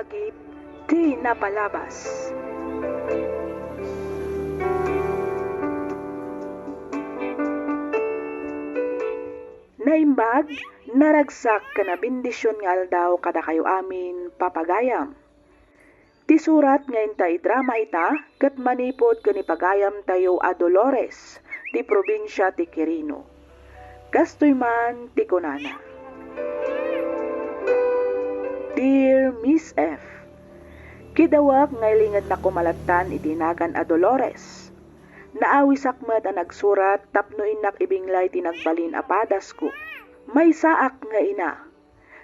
lagip di napalabas. Naimbag, naragsak ka na bendisyon nga aldaw kada kayo amin papagayam. Ti surat nga intay drama ita, kat manipod ka ni pagayam tayo a Dolores, ti probinsya ti Quirino. Gastoy man ti kunana. Dear Miss F, kidawak nga ilingad na kumalatan itinagan a Dolores. Naawisak mat ang nagsurat tapno inak ibinglay tinagbalin a padas ko. May saak nga ina.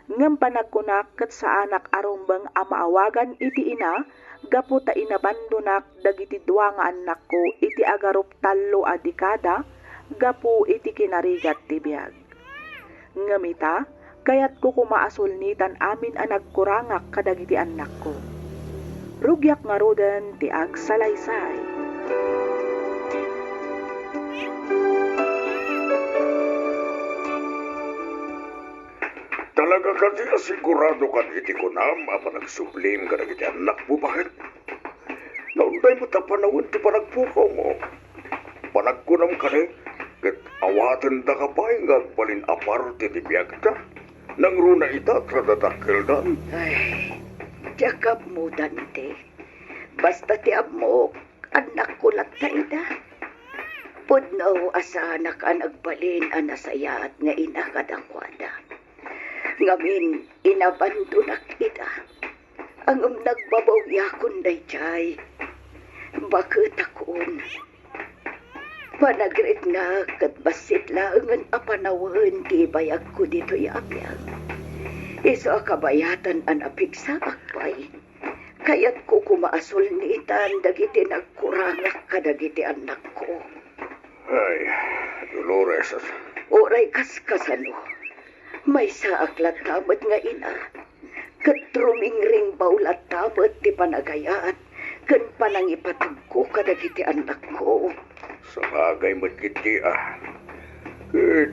Ngam panagkunak kat sa anak arumbang amaawagan iti ina, gapu ta inabandonak dagiti dua nga anak ko iti agarup tallo a dekada, gapu iti kinarigat ti biag. Ngamita, kayat ko kumaasulnitan amin a nagkurangak kadagiti anak ko. Rugyak nga rodan ti ag salaysay. Talaga kasi asigurado kan iti kunam apa nagsublim ka iti anak mo, bakit? Naunday mo ta panawin ti panagpukaw mo. Panagkunam ka ni, kat awatan da ka pa yung agbalin aparte ti biyag ta. Nang runa ita, tradatakil dan. Ay, jakap mo, Dante. Basta tiap mo, anak ko latta ida. Pudno asa anak ang agbalin ang nasayaat nga inakadakwada. Ngamin, inabandonak ita. Ang nagbabawya day chay. Bakit akon? Panagrit na kat basit laangan apanawan ti bayag ko dito yapyag. Iso akabayatan an apigsa akpay. Kaya't ko kumaasol nitan dagiti nagkurangak kadagiti anak ko. Ay, Dolores. Oray kaskasano. May saaklat tamat nga ina. Katruming ring baulat tamat ti panagayat. Kan panangipatag ko kadagiti anak ko. Sa bagay magkiti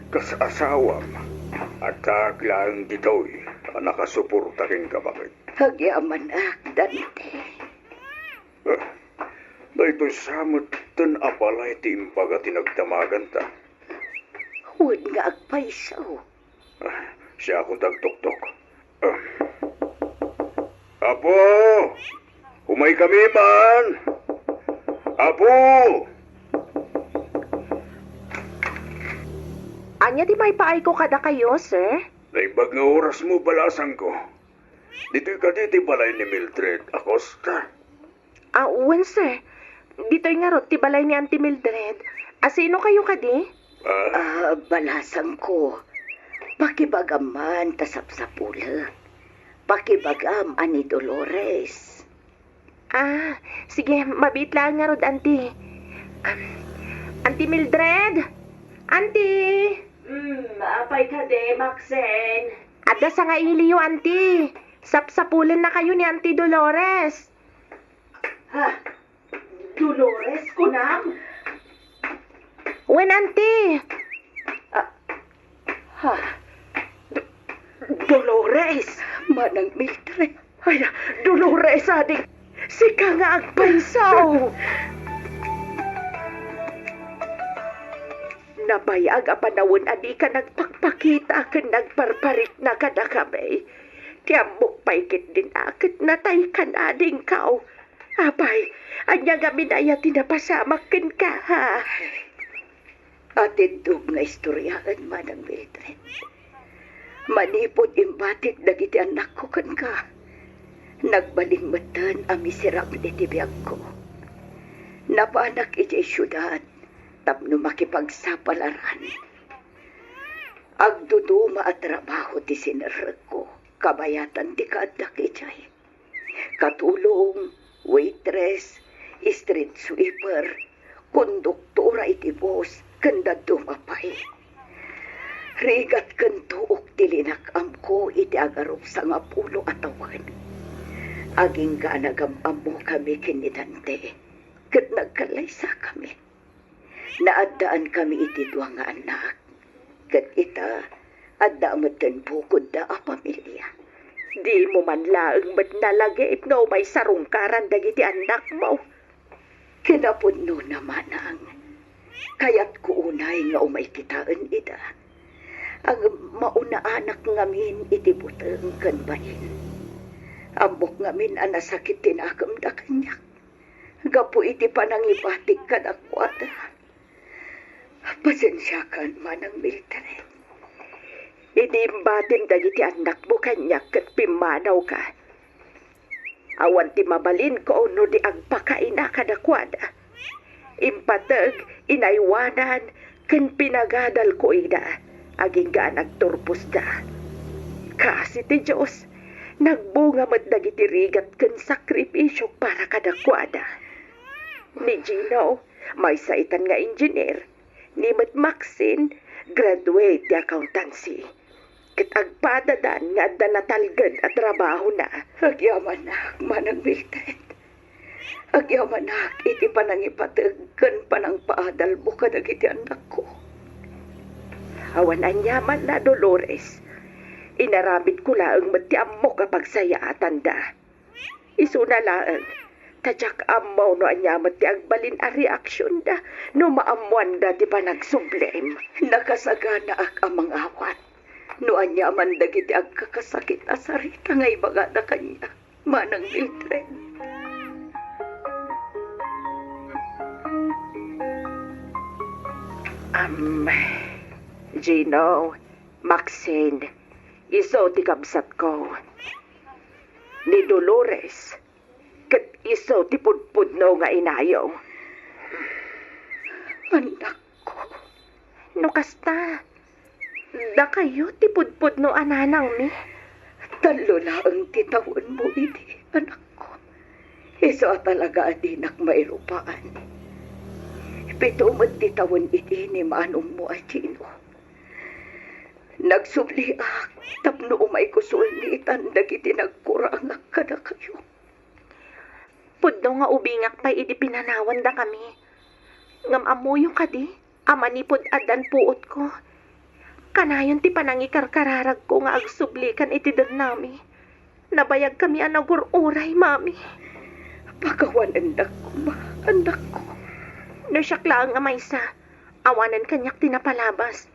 kasasawam. At kaklaan dito'y nakasuporta rin ka, bakit? Hagyaman Dante. Na ito'y samot tan apalay ti impaga tinagtamagan ta. Huwag nga agpaisaw. Siya akong tagtuktok. Apo! Humay kami man! Apo! Anya di may paay ko kada kayo, sir? Naimbag nga oras mo balasan ko. Dito'y kaditi balay ni Mildred Acosta. Uwan, sir. Dito'y nga rot, ti balay ni Auntie Mildred. Sino kayo kadi? Balasan ko. Pakibagam man tasapsapula. Pakibagam ani Dolores. Sige, mabit lang nga rot, Auntie. Auntie Mildred? Auntie! Apay ka de, Maxen. Ada sa nga iliyo, Auntie. Sapsapulan na kayo ni Auntie Dolores. Dolores, kunam? Wen, Auntie? Dolores! Manang Mildred. Ay, Dolores, adik. Sika nga agpaisaw. Nabayag a panawon adi ka nagpakpakita ka nagparparik na kada kami. Tiyambok paikit din akit natay ka na ding kao. Abay, anya nga minaya tinapasamakin ka, ha? Atindog nga istoryaan manang Mildred. Manipod imbatik dagiti anak ko kan ka. Nagbalingmatan ang miserable iti biyag ko. Napanak iti syudad, tapno makipagsapalaran. Agduduma at trabaho ti sinerag ko, kabayatan ti kaadak ichay. Katulong, waitress, street sweeper, konduktora iti boss, kanda dumapay. Rigat kantuok tilinakam ko iti agarup sa nga pulo atawan. Aging ganagam mo kami kinidante, kat nagkalaysa kami. Naadaan kami iti dua nga anak, kat ita adda amatan bukod da a pamilya. Di mo man laeng ba't nalagip no may sarungkaran dagiti anak mo. Kinapudno naman ang kayat ko unay nga umay kitaan ida. Ang mauna anak ngamin iti buteng kan bahin. Ambok ngamin ang nasakit tinakam da kanyak. Gapu iti panangibatik ka na kwada. Pasensya kan manang Mildred. Inimbatin dagiti anak mo kanyak kat pimanaw ka. Awan ti mabalin ko no di agpakaina kadakwada. Impatag, inaywanan, ken pinagadal ko ida, aging ga nagturpos da. Kasi ti Diyos, nagbunga mat dagiti rigat ken sakripisyo para kadakwada. Ni Gino, may saitan nga engineer. Ni Mat Maxine, graduate ti accountancy. Ket agpadadan nga adda natalged at trabaho na. Agyaman na, manang Mildred. Agyaman na, iti panangipatag kan panang paadal mo kadagiti anak ko. Awan anyaman na Dolores. Inaramid ko laeng matiam mo kapag saya atanda. Isu na laeng. Tadyak amaw no anyaman ti agbalin a reaksyon da no maamuan da ti panagsublem. Nakasagana ak amang awat. No anyaman dagiti agkakasakit asarita nga ibaga na kanya. Manang Mildred. Gino, Maxine, iso ti kabsat ko. Ni Dolores, kat iso ti pudpudno nga inayong. Anak ko. No kasta, da kayo ti pudpudno ananang mi. Talo na ang titawon mo iti, anak ko. Iso talaga adinak mairupaan. Pito mo titawon iti ni manong mo at Gino. Nagsubliak, tapno umay kusulnitan dagiti nagkurangak kada kayo. Pudno nga ubingak pa idi pinanawan da kami. Ngam amuyo ka di, amanipod adan puot ko. Kanayon ti panangikarkararag ko nga agsublikan iti dan nami. Nabayag kami anagururay, mami. Pagawan andak ko ba, andak ko. No siyakla ang amaysa, awanan kanyak tinapalabas.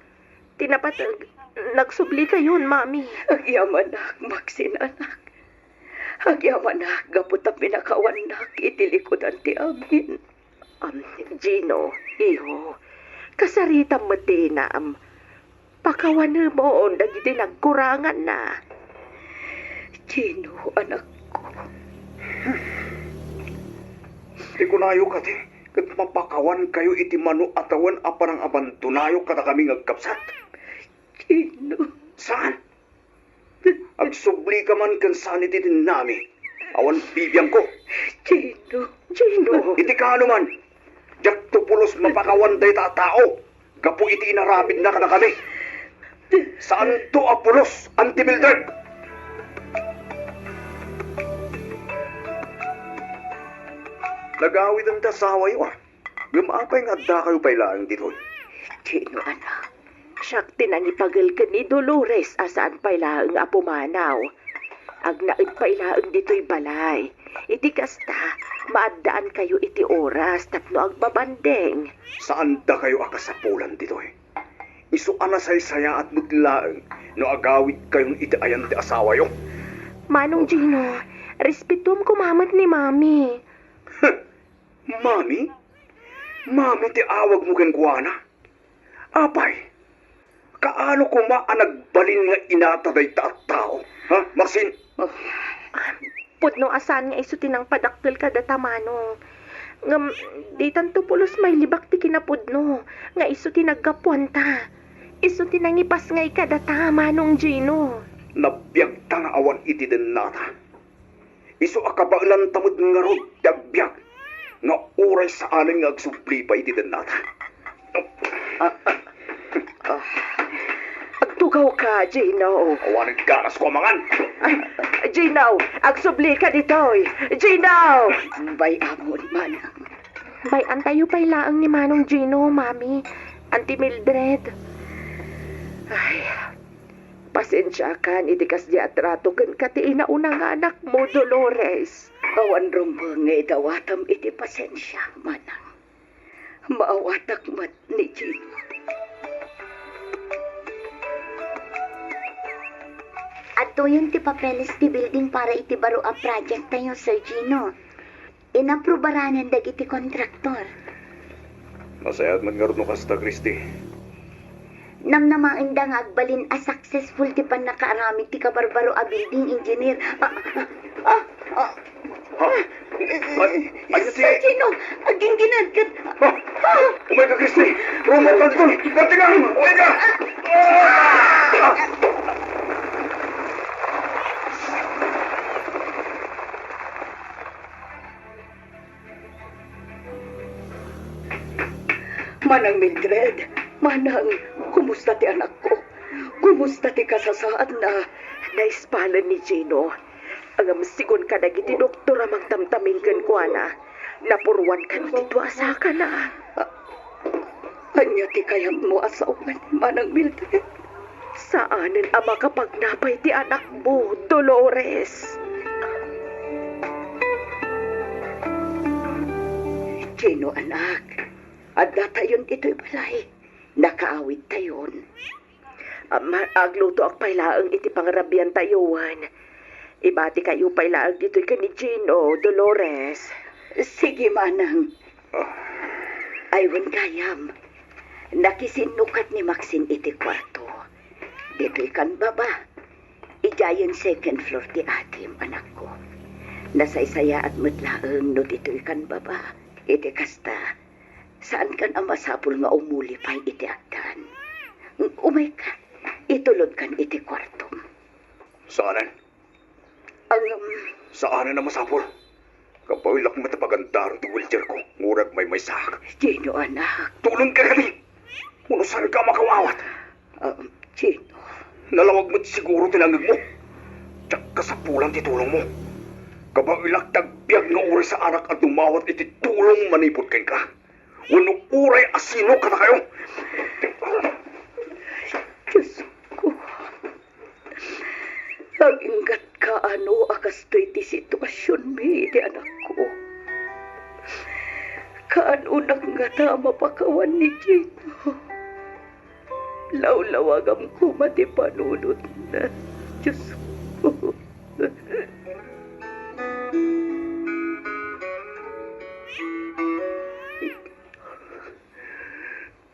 Tinapatag, nagsubli kayon, mami. Agyaman na, Maxine anak. Agyaman na, gaputa pinakawan na, itilikodan ti amin. Gino, iho, kasarita mo tinam. Pakawan mo on dagiti nagkurangan na. Gino, anak ko. Di ko nayo kati, kat mapakawan kayo iti mano atawan aparang abantunayo kada kami ngagkapsat. Gino. Saan? Agsubli ka man kan saan iti nami. Awan bibiyang ko. Gino. Iti ka man. Jak tupulos mapakawan day tao. Gapu iti inarabid na kada kami. Saan to apulos, Auntie Mildred? Nagawid ang tasawa yun. Gumapay nga da kayo pailaan dito. Gino, anak. Siyak tinangipagal ka ni Dolores asaan pailaang apumanaw. Ag naid pailaang dito'y balay. Iti kasta, maadaan kayo iti oras tapno agbabandeng. Saan da kayo akasapulan dito eh? Isu anasay saya at mutlaang no agawid kayong itiayan ti asawa yung. Manong Gino, respetum kumamat ni mami. Mami? Mami ti awag mo ken kuana? Apay, kaano ko nagbalin nga inataday ta at tao? Ha, Maxine? Pudno asan nga iso tinang padaktil kada tamanong. Ngam, di tanto pulos may libak ti kinapudno. Nga iso tinagkapuan ta. Iso tinangipas ngay kada tama nung Gino. Nabiyag ta nga awan iti den nata. Isu akabailan tamod nga rod dagbyag. Nga oray sa anin nga agsubli pa iti den nata. Agtugaw ka, Gino. Awan ganas ko mangan. Gino, agsubli ka ditoy. Gino! Bay amon, manang. Bay, antayo pa'y laang ni Manong Gino, mami. Auntie Mildred. Ay, Pasensya ka, itikas di atrato kan kati inaunang anak mo, Dolores. Awan rumbang nga idawatam iti pasensya, manang. Maawatak mat ni Gino. Ato yung ti papeles ti building para iti baro a project tayo, Sir Gino. Inaprobaranan dagiti kontraktor. Masayat man nga rin no kasta, Christy. Namnamain da nga agbalin a successful ti pan nakaarami ti kabarbaro a building engineer. Ay, Sir Gino, aging ginadkat. Umay ka, Christy! Rumotan doon! Gantingan! Umay ka! Manang Mildred, manang, kumusta ti anak ko? Kumusta ti kasasaad na? Naispalan ni Gino. Ang sigon ka na giti doktor amang tamtaming kan ko na. Napuruan ka no dito asa ka na. Anya ti kayang mo asawan, manang Mildred? Saanin ang makapagnapay ti anak mo, Dolores? Gino, anak. At datayon ito'y balay. Nakaawit tayon. Agluto ak pailaang iti pangrabian tayuan. Ibati kayo pailaang dito'y ka ni Gino, Dolores. Sige, manang. Aywan kayam. Nakisinukat ni Maxine iti kwarto. Dito'y kan baba. Ijayan second floor ti atim, anak ko. Nasaysaya at matlaang no dito'y kan baba. Iti kasta. Saan kan ang masapul nga umulipay iti agdan? Umay ka, itulod kan iti kwartom. Saanan? Ang, Saanan na masapol? Kapawilak matapagandaro ti wheelchair ko. Ngurag may sak. Gino, anak. Tulong ka kami! Unusan ka makawawat. Gino. Nalawag mo't siguro tinangag mo. Tsak kasapulan ti tulong mo. Kapawilak tagbiag nga oras sa anak at dumawat iti tulong manipot kay ka. Wano uray asino ka na kayo? Diyos ko. Naginggat ka ano akastoy ti sitwasyon mi di anak ko. Kaano nga na mapakawan ni Gino. Lawlawagam ko mati panunod na. Diyos ko.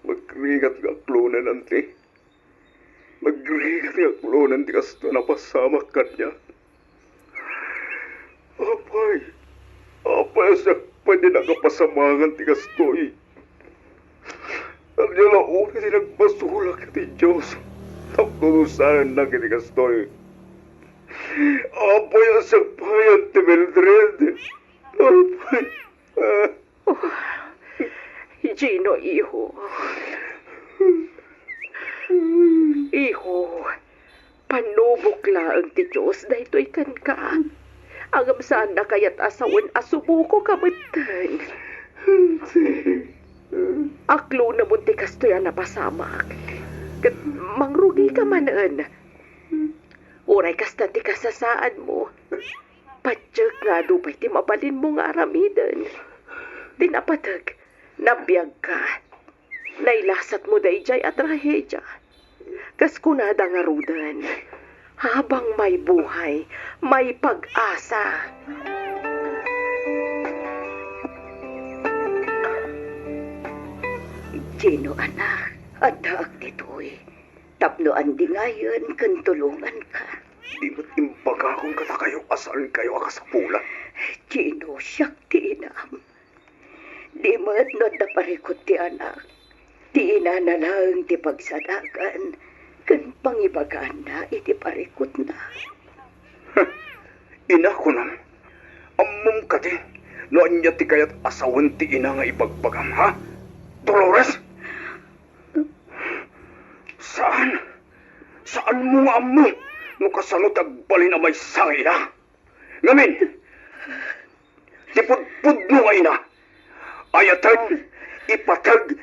Magrigat nga aklunan nanti. Magrigat nga aklunan ti kasto napasamak ka niya. Apay sa pwede nagapasamangan ti kastoy. Ang niya launi ti nagpasulak ti Diyos. Tapnunusanan na kiti kastoy. Apay sa payan ti Mildred. Apay. Gino, iho. Iho, panubok laang ti Diyos na ito'y kan ka. Agam saan na kaya't asawan asumuko kamatan. Aklo na munti kastoy na pasamak. Kat mangrugi ka manan. Uray kasta ti kasasaan mo. Patsyak nga dupay ti mabalin mo nga aramidan. Tinapatag. Nabiyag ka. Nailasat mo dayjay at trahedya. Kas kunada nga rudan. Habang may buhay, may pag-asa. Gino, anak. At daag dito'y. Tapnoan di ngayon kan tulungan ka. Di mo't imbagakong kata kayo asal kayo akasapulan. Gino, siyak ti inam. Di mo't no naparikot ti anak. Ti ina na lang ti pagsadagan. Kan pangibagaan na iti parikot na. Ina ko nam. Among ka din. No anya ti kayat asawan ti ina nga ibagbagam, ha? Dolores? Saan? Saan mo nga amo? No kasano tagbalin na may sangay na? Ngamin! Tipudpud mo nga ina. Ayatag, ipatag,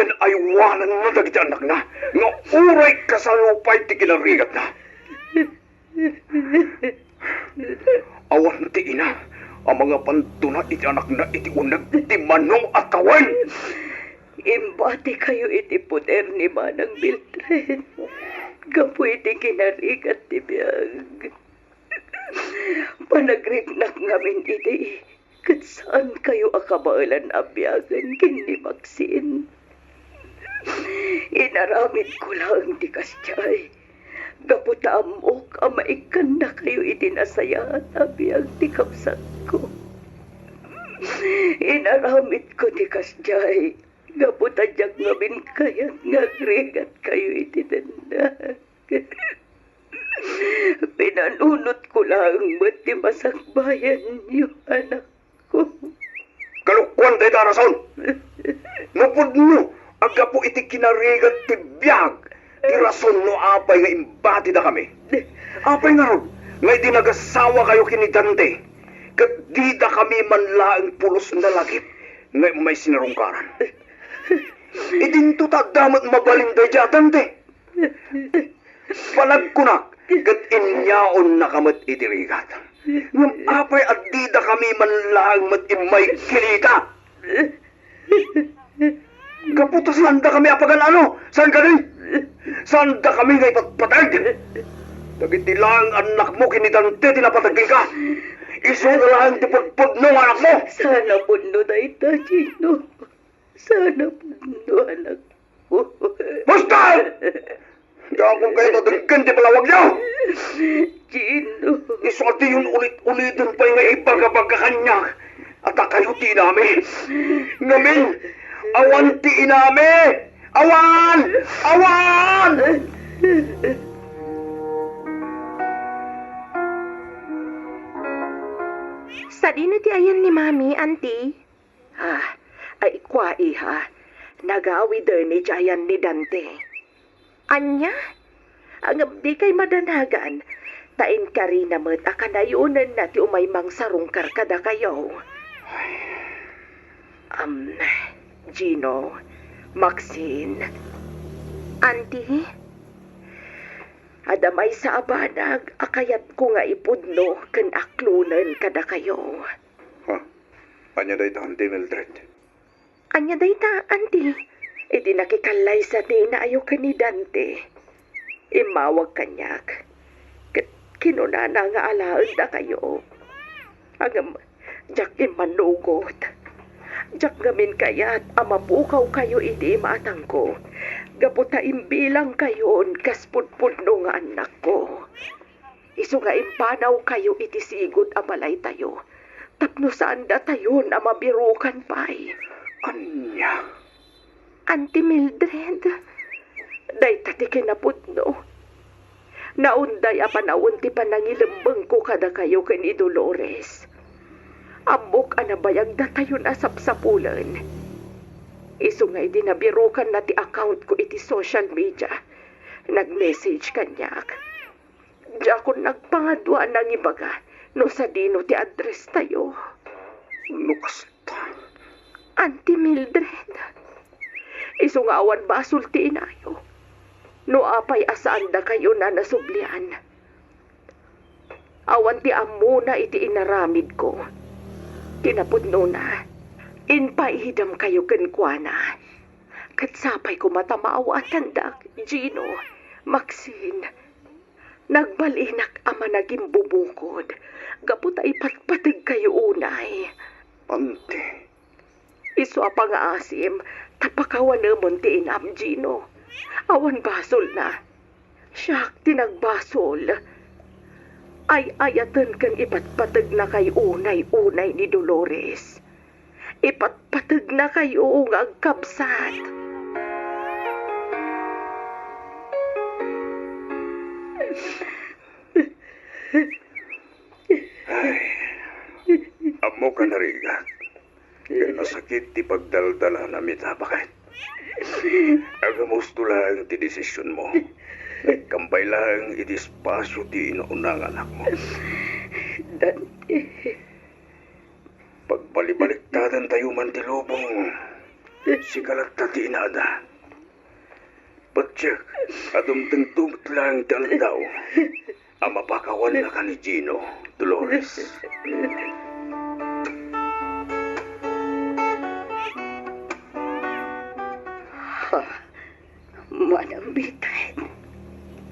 kan aywanan na dagiti anak na, nga uray kasalupay ti kinarigat na. Awan ti ina, ang mga pantuna iti anak na iti unag ti manong at kawan. Imbati kayo iti puder ni Manang Mildred. Gapu iti kinarigat ti biyag. Panagriknak ngamin iti. Kat saan kayo akabaalan abyagan kini Maxine? Inaramid ko lang ti kasyay. Gapu taamok ang maikan na kayo iti nasayahan abiyag ti kapsat ko. Inaramid ko ti kasyay. Gaputadyak ngamin kayat ngagregat kayo iti dandag. Pinanunot ko lang ti masakbayan niyo, anak ko. Kalukwan tayo darason. Mapod mo, aga po iti kinarigat ti biyag. Ti rason no apay nga imbati da kami. Apay nga ron, nga di nagasawa kayo kinidante. Kat di da kami manlaang pulos na lagip nga may sinarungkaran. Idinto tagdamat mabalinday diyatante. Palagkunak, kat inyaon na kamat itirigat. Ngam apay at di da kami manlaang mat imay kinita. Kaputas landa kami apagan ano? Saan ka rin? Saan da kami nga ipatpatag? Dagiti lang anak mo kinitante tinapatagin ka. Iso na lang tipudpud ng anak mo. Sana puno na ito, Gino. Sana puno, anak ko. Basta! Gagawin kayo tatagkan di palawag niyo. Gino. Isulti yun ulit-ulitin pa nga ipagkapagkakanyak. At kayo ti namin. Ngamin, awan ti inami! Awan! Awan! Sa dino ti ayan ni Mami, Auntie? Ay kwa iha. Nagawi din ni Jayan ni Dante. Anya? Ang abdi kay madanagan. Tain ka rin naman akanayunan na ti umay mang sarungkar kada kayo. Gino, Maxine, Auntie? adamay sa abanag, akayat ko nga ipudno ken aklunan kada kayo. Ha? Anya day tante Mildred. Anya day ta, Auntie? Iti nakikalay sa di na ayo ka ni Dante. Imawag kanyak. Kinunana nga alaan da kayo. Agam, jak imanugot. Jak ngamin kayat amapukaw kayo iti maatang ko. Gaputa imbilang kayon kaspudpudno nga anak ko. Isu nga impanaw kayo iti sigod abalay tayo. Tapno saan da tayon amabirukan pa'y. Anya? Auntie Mildred? Day tati kinapudno. Naunday apanawon ti panangilembeng ko kada kayo ken ni Dolores. Amok anabayag da tayon asapsapulan. Isu nga idinabirukan na ti account ko iti social media. Nag-message kanyak. Diya ko nagpangadwa nang ibaga no sa dino ti address tayo. Lukasta. Auntie Mildred? Isu nga awan basol ti inayo. No apay asaan da kayo na nasublian. Awan ti amo na iti inaramid ko. Tinapudno na. Inpaihidam kayo kenkwana. Katsapay ko matamaawa at tandak, Gino, Maxine. Nagbalinak ama naging bubukod. Gaputa ipatpatig kayo unay. Ante. Isu apa nga asim, tapakawan namon ti inam, Gino. Awan basol na. Siyak tinagbasol. Ay ayatan kang ipatpatag na kay unay-unay ni Dolores. Ipatpatag na kayo nga agkabsat. Ay, amo ka narigat. Kaya nasakit ti pagdaldala na mitabakat. Agamusto lang ti desisyon mo. Nagkampay lang iti espasyo ti inaunang anak mo. Dante. Pagbalibaliktatan tayo man ti lubong, Sigalat na tinada. Patyak, adong tungtungot lang daw. Ang mapakawan na ka ni Gino, Dolores. Manang bitay.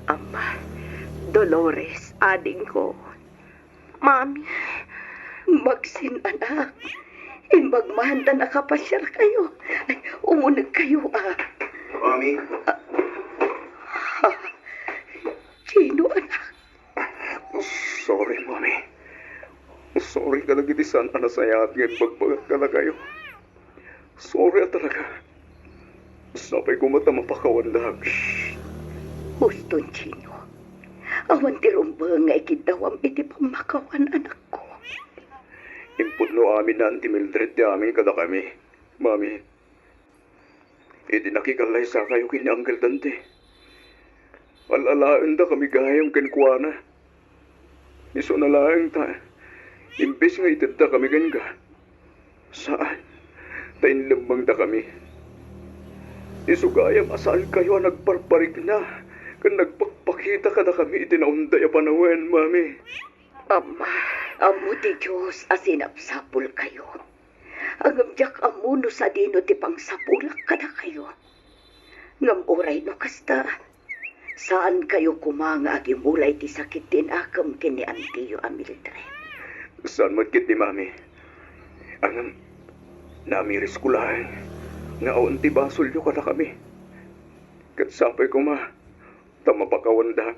Ama, Dolores, ading ko. Mami, Magsin anak. Imbagmahanda na kapasyal kayo. Ay, umunag kayo Mami, Gino anak. sorry, Mami. Sorry ka lagi di saan saya at ngayon pagbagat ka na kayo. Sorry talaga. Sapay ko mata mapakawan lag. Huston, Gino. Awan ti rumba nga ikidawam iti pamakawan anak ko. Impod no amin na anti Mildred di amin kada kami. Mami, iti nakikalay sa kayo kini Uncle Dante. Alalaan da kami gayam kenkwana. Iso na lang ta. Imbes nga itid da kami ganga. Saan? Tayin lambang da kami. Iso gayam asal kayo nagparparig na. Kan nagpakpakita ka na kami itinaunday a panawen, Mami. Ama, amo ti Diyos asinapsapul kayo. Ang amjak amuno sa dino ti pangsapulak kada kayo. Ngam oray no kasta. Saan kayo kumanga agimulay ti sakit tin akam kini Antiyo Amildred? Saan magkit ni Mami? Ang namiris ko lang. Nga awan ti basol yo kada kami. Kat sapay ko ma. Tamapakawanda.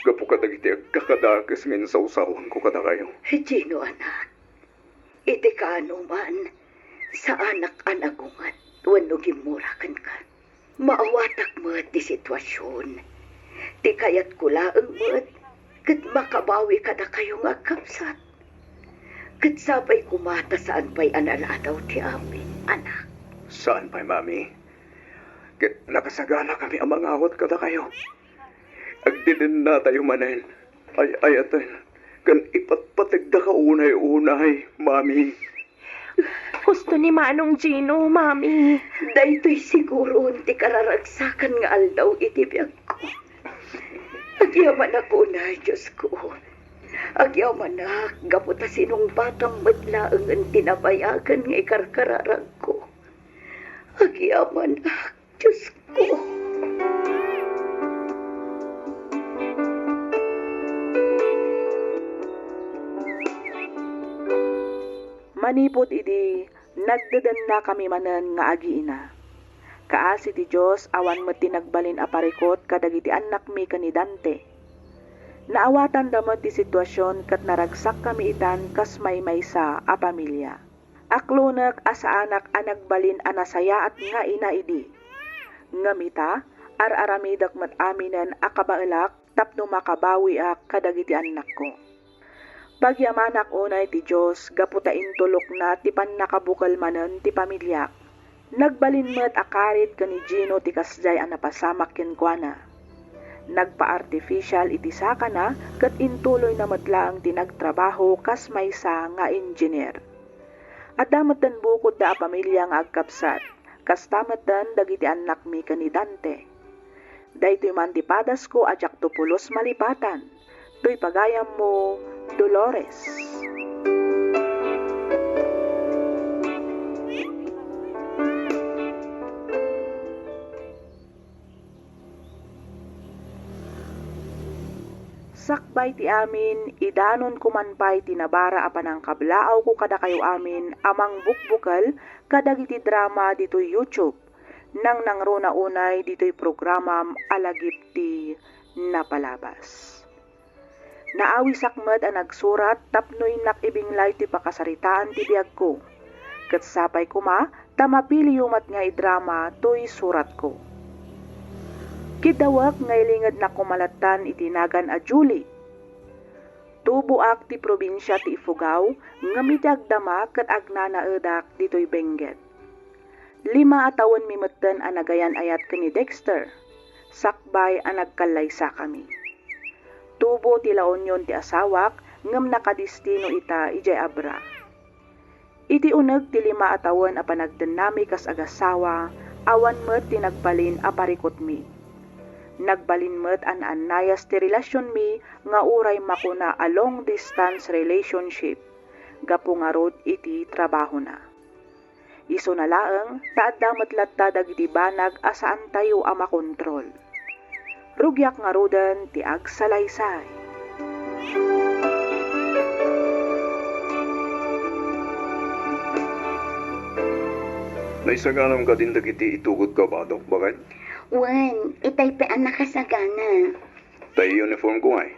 Gapo ka dagiti agkakadakas ngayon sa usawan ko kada kayo. Gino anak, iti ka man, sa anak-anagungat, wano gimurakan ka. Maawatak mo ti sitwasyon. Ti kayat kulaang mo, kat makabawi ka na kayong agkapsat. Kat sabay kumata saan pa'y analadaw ti amin, anak. Saan pa'y, Mami? Kat nakasagana kami ang mga awat kada kayo. Agdinin na tayo manen. Ay ayatan. Kan ipatpatigda ka unay-unay, Mami. gusto ni Manong Gino, Mami. Daytoy siguro ti kararagsakan nga aldaw iti biyag ko. Agyaman ako na, Diyos ko. Agyaman na, gaputa sinong batang matlaang ang tinabayagan nga ikarkararag ko. Agyaman na, Diyos ko. Manipot idi, nagdadan na kami manen nga agiina. Kaasi ti Diyos awan met tinagbalin a parikot kadagiti anak mi kani Dante. Naawatan damat ti sitwasyon kat naragsak kami itan kas maysa a pamilya. Aklonak asa anak a nagbalin a nasaya at nga ina idi. Ngamita, ar-aramidak mat aminan a kabaelak tapno makabawi ak kadagiti anak ko. Pagyamanak unay ti Diyos, gaputain tulok na ti nakabukal manen ti pamilya. Nagbalin met akarit kani Gino ti kasjay ang napasamak kenkwana. Nagpa-artificial iti saka na, kat intuloy na matlaang tinagtrabaho kas maysa nga engineer. At damatan bukod da a pamilya nga agkapsat, kas tamatan dagiti anak mi kani Dante. Daytoy man ti padas ko ajak tupulos malipatan, to'y pagayam mo, Dolores. Sakbay ti amin, idanon kumanpay tinabara apan ang kablaaw ko kada kayo amin, amang bukbukal, kadagiti drama dito YouTube, nang nangruna unay dito'y programam alagip ti napalabas. Naawi sakmed ang nagsurat tapnoy nakibinglay ti pakasaritaan ti biyag ko. Kat sapay kuma, tamapili yumat nga idrama to'y surat ko. Kidawak nga ilingad na kumalatan itinagan a Julie. Tubuak ti probinsya ti Ifugao, nga mitagdama kat agnanaedak dito'y Benguet. 5 atawon mimeten a nagayan ayat kani Dexter. Sakbay a nagkalaysa kami. Tubo ti laonyon ti asawak, ngam nakadistino ita ijay abra. Iti uneg ti 5 a tawen a panagdennami kas agasawa, awan met tinagbalin a parikot mi. Nagbalin met an anayas ti relasyon mi nga uray makuna a long distance relationship, gapu nga rod iti trabaho na. Iso na laeng, taaddamet latta dagiti banag asaan tayo a makontrol. Rugyak nga roden ti agsalaysay. Naisaganam ka din dagiti itugot ka ba, Dok? Bakit? Wan, itay pa ang nakasagana. Tayo uniform ko nga eh.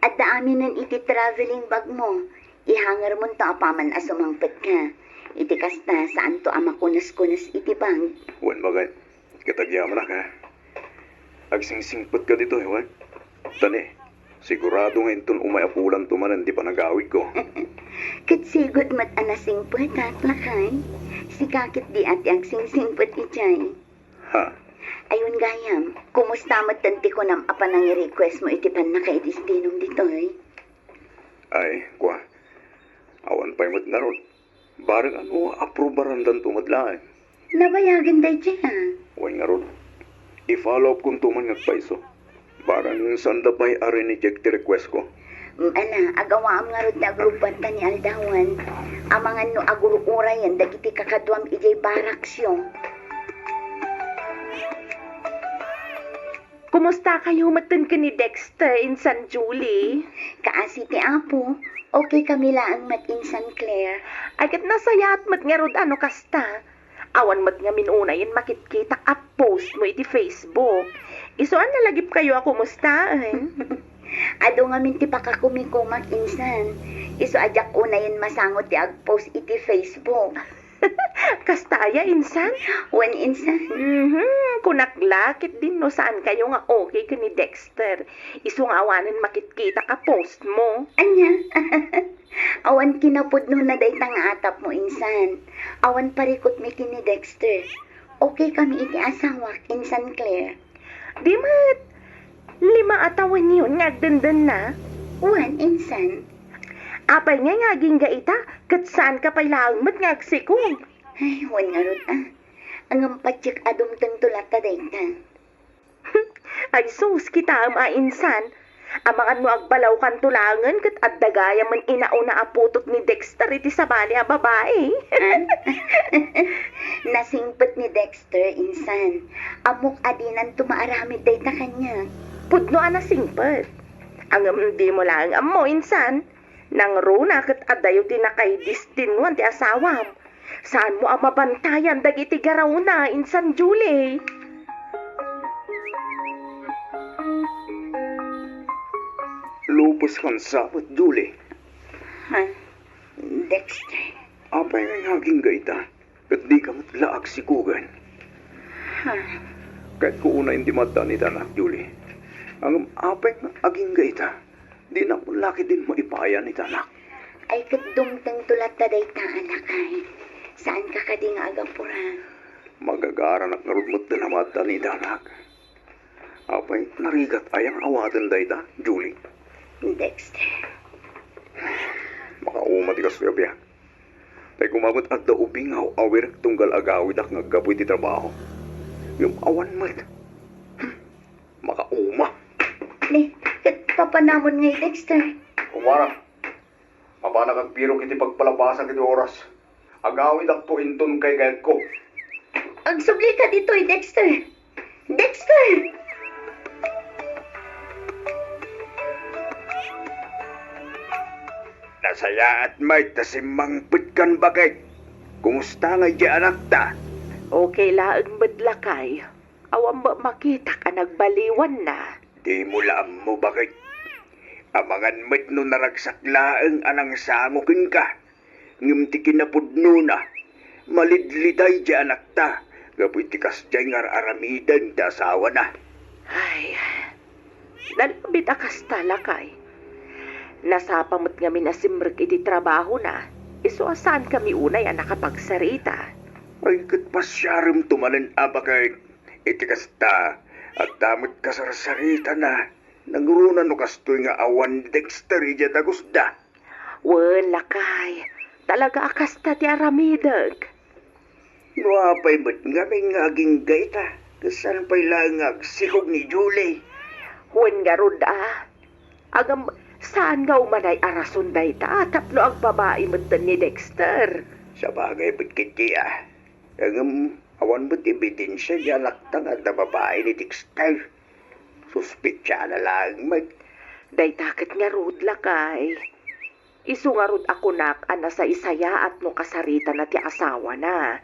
At daamin nun iti traveling bag mo. Ihangar mo to apaman asumangpet ka. Iti kasta saan to amakunas-kunas iti bag. Wan, bakit? Katagyaman na ka. Agsingsingpot ka dito, eh, wan. Tani, sigurado nga itong umayapulan tumanan di pa nagawid ko. Katsigod mat anasingpet at lakay. Si kakit di ati ang singsingpet ijay. Ha? Ayun gayam, kumusta mat tanti ko nam apa nang i-request mo iti pan nakaidistinong dito eh. Ay, kwa. Awan pa'y mat na ron. Barang ano, aprobaran dan tumadlaan. Nabayagan day dyan. Wan nga ron. I-follow up kung tuman ngagpaiso. Barang sanda pa'y ari-reject ti request ko. Agawa am nga rod na agrupan ta ni Aldawan. Amangan no agururayan dagiti kakadwam ijay baraksyo. Kumusta kayo matan ka ni Dexter in San Julie? Kaasi ti Apo, okay kami laang mat in San Clair. Ay kat nasaya at mat nga rod ano kasta. Awan mat nga minuna yun makitkita a post mo iti Facebook. Isuan nalagip kayo ako musta eh. Ado nga min ti pakakumikumak insan. Iso ajak una yun masangot ti agpost iti Facebook. Kastaya insan? Wan insan. Kunaklakit din no saan kayo nga okay ka ni Dexter. Iso nga awanan makitkita ka post mo. Anya? Awan kinapod no na day tang atap mo insan. Awan parikot mi kini Dexter. Okay kami iti asawak insan Claire. Di mat. 5 atawan yun ngagdandan na. Wan insan. Apay nga ngaging gaita, kat saan ka pa'y laang mat ngagsikong. Ay, wan nga rod Ang ampatsik adum tang tulat ta day ta. Ay sus, kita ang insan. Amangan mo agbalaw kan tulangan, kat addagaya man inauna aputot ni Dexter iti sabali a babae. Nasingpet ni Dexter insan. Amok adinan tumaaramid day ta kanya. Pudno anasingpet. Ang di mo lang amo insan. Nang runa kat adayo tinakay distinwan ti asawam. Saan mo ang mabantayan dagiti garaw na insan Julie? Lupus kang sapot, Julie. Ha? Dexter. Apay nga haging gaita. Kat di ka matlaag si Kugan. Ha? Kahit ko una hindi mata ni Tanak, Julie. Ang apay nga aging gaita. Di na mo laki din maipaya ni Tanak. Ay kadumtang tulat ta day ta alakay. Saan ka kading agapura? Magagara na narudmot na mata ni Tanak. Apay narigat ayang awatan day ta, Julie. Dexter. Makaumati ka suya biya. Tay kumabot at daubingaw awir tunggal agawid ak ngagaboy ti trabaho. Yung awan mat. Makauma. Ne, kat papanamon ngay Dexter. Kumara. Mabana kag biro kiti pagpalabasan kiti oras. Agawid ak to inton kay gayad ko. Ang subli ka dito Dexter. Dexter! Nasaya at may tasimang pitkan bagay. Kumusta nga di anak ta? Okay laang madlakay. Awang ba makita ka nagbaliwan na? Di mo laam mo bagay. Amangan met no naragsak laeng anang sangukin ka. Ngimti kinapudno na. Malidliday di anak ta. Gapoy tikas di nga aramidan ta asawa na. Ay, nalabit akas talakay. Nasapamot nga minasimrek iti trabaho na. Iso asaan kami unay ang nakapagsarita. Ay katpasyarim tumanan abakay. Itikas ta. At damot kasarsarita na. Nangurunan no kastoy nga awan Dexter ija dagusda. Wen, lakay. Talaga akasta ti aramidag. Nuapay ba't nga may ngaging gaita? Kasan pa'y langag sikog ni Julie? Huwag nga rod Agam, saan nga umanay arason day ta? Tapno ang babae mo ni Dexter. Sa bagay ba't kiti Ang awan ba't ebidensya niya laktang at na babae ni Dexter? Suspitsya na lang Day takit nga rod lakay. Isu nga rod ako ana sa isaya at no kasarita na ti asawa na.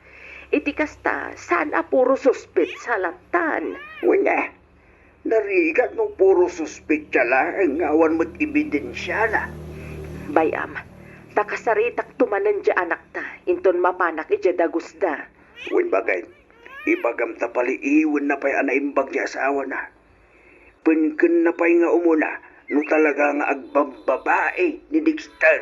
Iti kasta, saan puro suspit sa latan? Wala. Narigat ng puro suspitsya lang ang awan mo't ebidensya na. Bayam, takasaritak tumanan dya anak ta, inton mapanak iti dagusda. Wen bagay, ipagamta pali iwan na pa'y anaimbag niya asawa na. Penken na pa'y nga umuna, no talaga nga agbababae ni Dexter.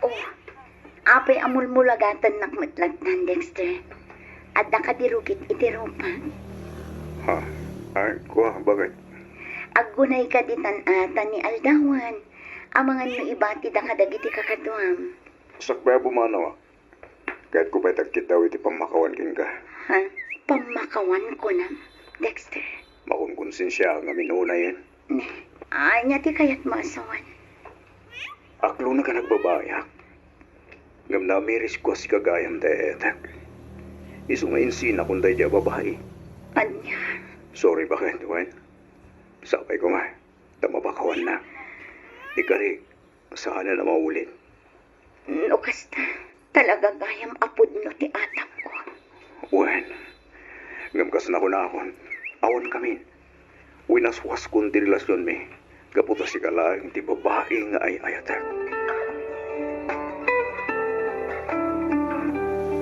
Oh, apay amulmulagatan nakmatlat ng Dexter. At nakadirugit iti rupa. Ha? Ay, kuha, bagay. Agunay ka ditan ata ni Aldawan. Amangan mo ibati da kadagiti kakatuam. Sakbaya bumanaw Kahit ko pa'y tagkit daw iti pamakawan kin ka. Ha? Pamakawan ko na, Dexter. Makunkonsensya nga minuna yan. Ay, nga ti kayat maasawan. Aklo na ka nagbabayak. Ngam na miris ko si kagayam deetak. Isu nga insina kung day babae. Anya, Sorry bakit, Wen? Sapay ko nga. Tamabakawan na. Ikari, saan na maulit? no kasta. Talaga gayam apod no ti atap ko. Wen, ngamkas na ko na akon. Awan kami. Winaswas kong ti relasyon mi. Kaputa si kalang ti babae nga ay ayatak.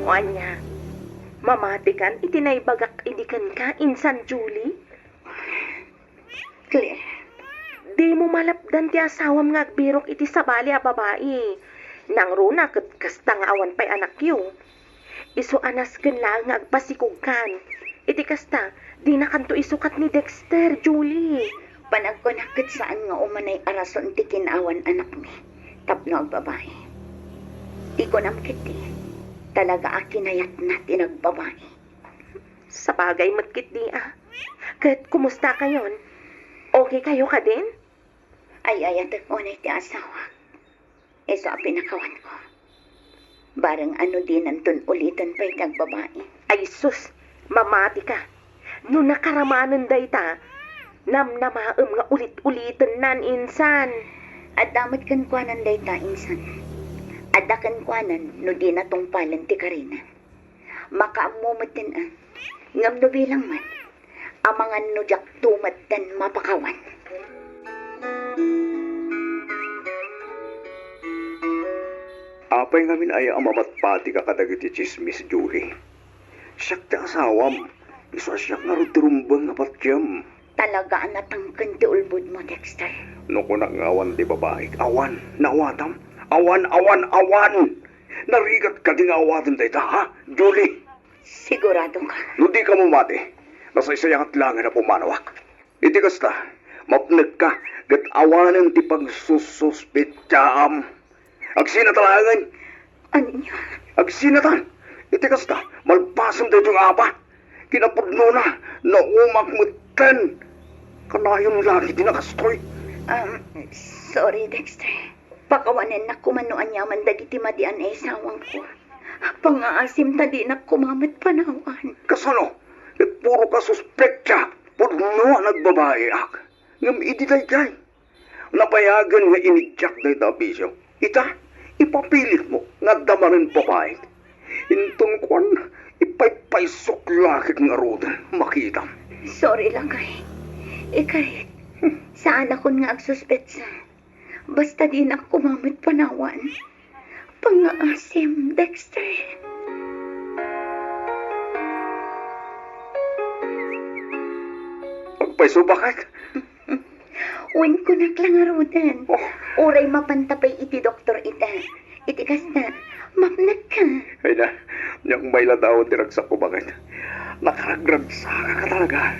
Anya, mamatikan itinaybagak idikan ka, Insan Julie? Claire, Di mo malapdan ti asawam nga agbirok iti sabali a babae. Nang runa ket kasta nga awan pa'y anak yu. Isu anas ken lang nga agpasikog kan. Iti kasta, di na kanto isukat ni Dexter, Julie. panagkonakit saan nga umanay arason ti kinawan anak mi. Tapno ang babae. Di ko namkit Talaga akinayat na tinagbabae. Sa bagay matkit di Ket kumusta kayon? Okay kayo ka din? Ay ayatek mo na ti asawa. Eso ang pinakawan ko. Barang ano din antun ulitan pa'y nagbabae. Ay sus, mamati ka. No nakaramanan day ta, namnamaem nga ulit-ulitan nan insan. At damat kan kwanan day ta insan. At dakan kwanan no di na tungpalan ti Karina. Makaamumatin ngam no bilang man. Amangan no jak tumat dan mapakawan. Apay ngamin ay amamatpati ka kadagiti chismis, Julie. Siyak ti asawam. Isa siyak nga ruturumbang nga patyam. Talaga ang natangkan ti ulbud mo, Dexter. No ko nangawan di babae. Awan, nawatam. Awan. Narigat ka di nga awatan tayo, ha, Julie? Sigurado ka. No di ka mumati. Nasa isayang atlangan na pumanawak. Iti kasta, mapnag ka, gat awanan ti pagsususpityaam. Agsinatalangan. Anya? Agsinatan. Iti kasta, malpasam tayo yung apa. Kinapudno na umakmutan. Kanayon lagi dinakastoy. Sorry, Dexter. Pakawanan na kumanuan yaman dagiti madian ay sawang ko. Pangaasim ta di na kumamat panawan. Kasano? Puro ka suspektya. Pudno nagbabae ak. Ngam iti tayo. Napayagan nga inidyak na itabisyo. Ita, ipapilit mo nga damarin babae. Intong kwan, ipaypaysok lakit nga rodan. Makita. Sorry lang kay. Ikay, saan ako nga agsuspetsa? Basta di na kumamit panawan. Pangaasim, Dexter. Pagpayso bakit? Uwin ko naklangarudan. Uray mapantapay iti doktor ita. Iti kasta, mapnag ka. Ay na, niyang may ladaw diragsak ko bakit? Nakaragragsak ka talaga.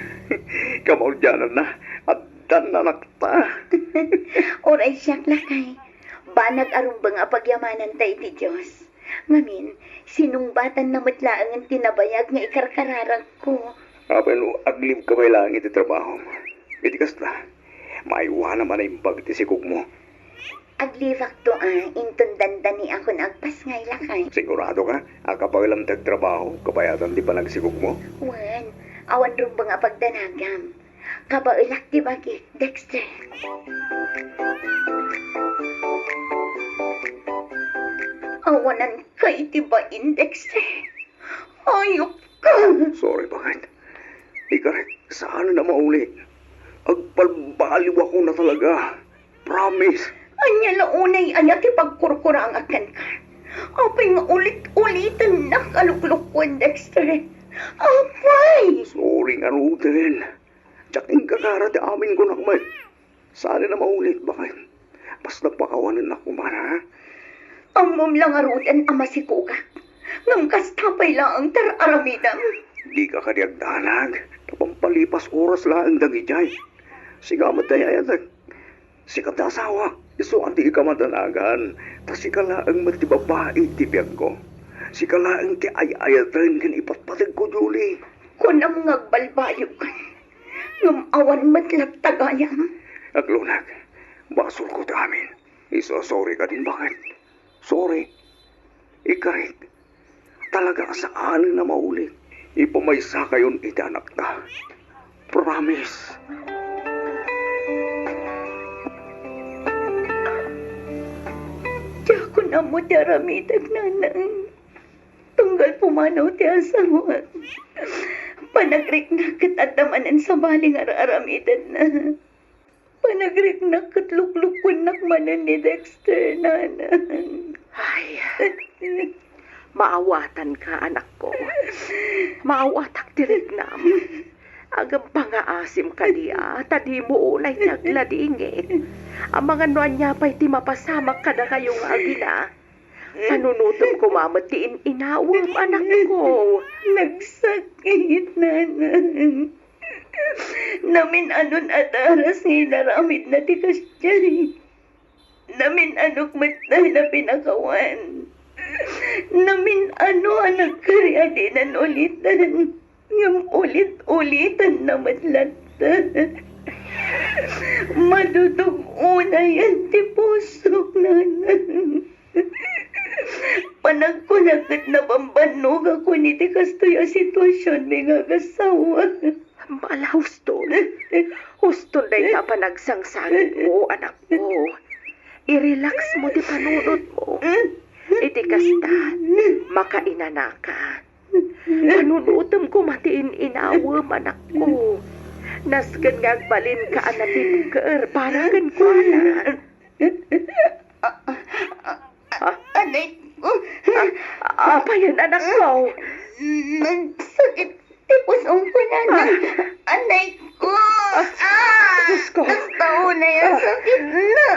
Kamaudyanan na. At dan na nakta. Oray siyak lakay. Banag arong ba nga pagyamanan tayo ti Diyos? Ngamin, sinungbatan na matlaang ang tinabayag nga ikarkararag ko. Apan no, aglib ka ba lang iti trabaho mo? Iti kasta, maiwa naman na yung pagtisikog mo. Aglivak to inton dandani ako na agpas ngay lakay. Sigurado ka, kapag lang tagtrabaho, kabayatan di pa nagsikog mo? Wan, awan rin ba nga pagdanagam? Kabaulak di bagi, Dexter. Awanan kay tibain, Dexter. Ayok ka. Sorry, bakit? Ikarek, saan na mauli? Agpalbaliw ako na talaga. Promise. Anya launay anya ti pagkurkurang akan ka. Apay nga ulit-ulitan na kaluklukwan, Dexter. Apay! Sorry nga Ruten. Tsaking kakarati amin ko nakmay. Saan na maulit, bakit? Mas nagpakawanan na kumara. Amom lang arutan ama si Kuka. Ngam kastapay lang ang tararamidam. Di ka kadiagdanag. Pampalipas oras lang ang dagijay. Sigamat na yayatag. Sikat na asawa. Iso ang di ka matanagan. Tas sikala ang matibabae tibiyag ko. Sikala ang ti ay-ayatan kan ipatpatag ko, Julie. Kunam ngagbalbayog ka. Ngam awan matlagtagayam. Aglunag, basol ko ta amin. Iso sorry ka din, bakit? Sorry. Ikarit. Talaga saan na maulit. Ipamaysa kayon itanak na. Promise. Diya ko na mo daramidag nanang. Tunggal pumanaw ti asawa. Panagrik na katadamanan sa baling araramidan na. Panagrik na katluklukwan nakmanan ni Dexter nanang. Ay, maawatan ka, anak ko. Maawatak tirignam. Agam pangaasim ka diya, tadi mo ulay nagladingit. Ang mga nuan niya pa'y ti mapasamak ka na kayong agina. Panunutom ko mamatiin inawam, anak ko. Nagsakit nanang. Namin anon at aras ngay naramid na ti kasyari. Namin anok matay na pinakawan. Namin ano ang nagkaryadinan ulitan. Ngam ulit-ulitan na matlatan. Maduduguna yan ti pusok nanang. Panagkunagat na bambanog ako ni ti kastoy a sitwasyon may gagasawa. Bala, huston. Huston na ka pa nagsangsagin mo, anak ko. I-relax mo ti panunod mo. Iti kasta, makainana ka. Panunutom ko matiin inawam, anak ko. Nasgan nga agbalin ka anatin ker, paragan ko na. Anay ko. Apa yan, anak ko? Nagsakit ti pusong ko nanang. Anay ko. Diyos ko. Nagtao na yung sakit na.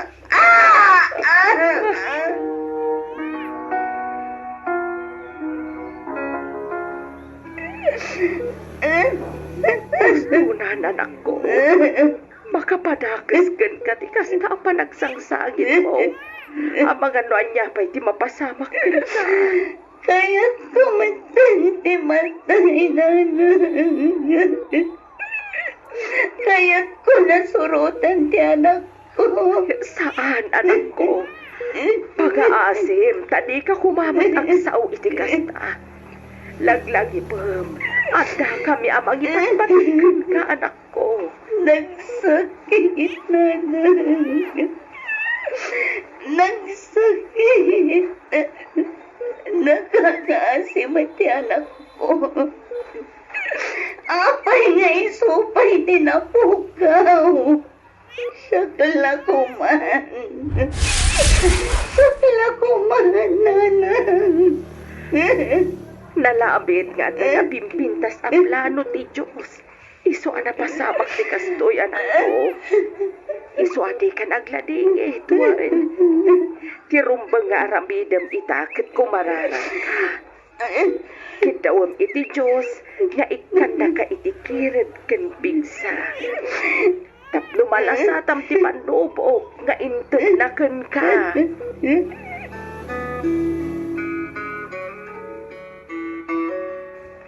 Pustunan, anak ko. Makapadakas ka ti kasta pa nagsangsagin mo. Ang mga nuan niya pa'y di mapasamak ka. Kaya kumatan ti matay nanang. Kaya ko nasurutan ti anak ko. Saan, anak ko? Pag-aasim, tadi ka kumamit ang sao iti kasta. Laglagi pam, at kami amang ipatpatikan ka, anak ko. Nagsakit nanang. Nagsakit. Nakakaasim at ti anak ko. Apay nga isupay tinapukaw. Sakala ko man. Sakala ko man, nanang. Nalabit nga na napimpintas ang plano ti Diyos. Iso ana pasamak ti kastoy, anak ko. Iso adi ka naglading tuwarin. Tirumbang nga aramidam itakit kumararang ka. Kitawam iti Diyos nga ikanda ka iti kired kan bigsa. Tapno malasatam ti panubok nga inted na ken ka.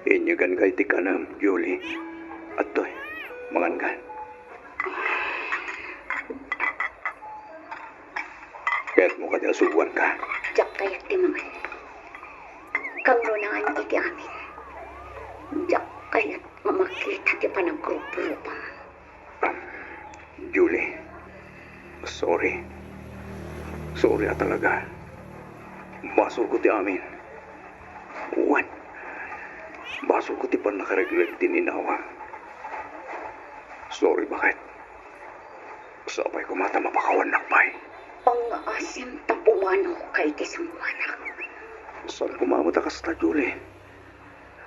Inyagan kay ti kanam, Julie. Atoy, mangangan. Kaya't mo kanya subuan ka. Jak kayak ti mga. Kang runangan iti amin. Jak kayak mamakita ti panagrup-rupa. Julie, sorry. Sorry na talaga. Basol ko ti amin. Uwan. Basol ko ti pan nakareglag tininawa. Sorry, bakit? Sabay ko mata mapakawan nakbay. Pang-asim ta pumano kay ti sangwanak. Saan kumamot akas ta, Julie?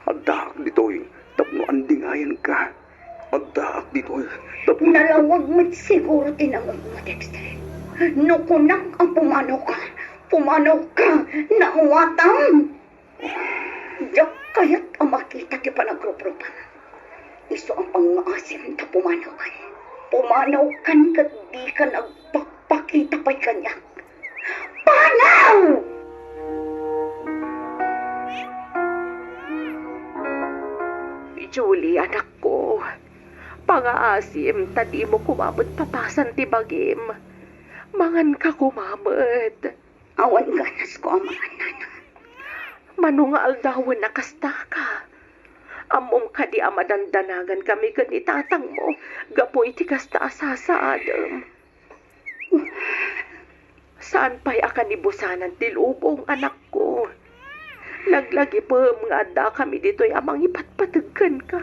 Addaak dito'y tapno andingayan ka. Addaak dito'y tapno... Nalawag mo't siguro tinawag mo, Dexter. Nukunak ang pumano ka, nauwatang. Diyak kaya't ang makita ti panagrup-rupan. Iso ang pang-asim ta pumanawan. Pumanaw kan kat di ka nagpakita pa'y kanya. Panaw! Julie, anak ko. Pangaasim, tadi mo kumamot papasan ti bagim. Mangan ka kumamot. Awan ganas ko ang mga nana. Manungal daw na kasta ka. Amom ka di amadandanagan kami ganitatang mo. Gapoy ti kasta asasaadam. Saan pa'y akan ibusanan ti lubong, anak ko? Laglagi pa mga adda kami dito'y amang ipatpatagkan ka.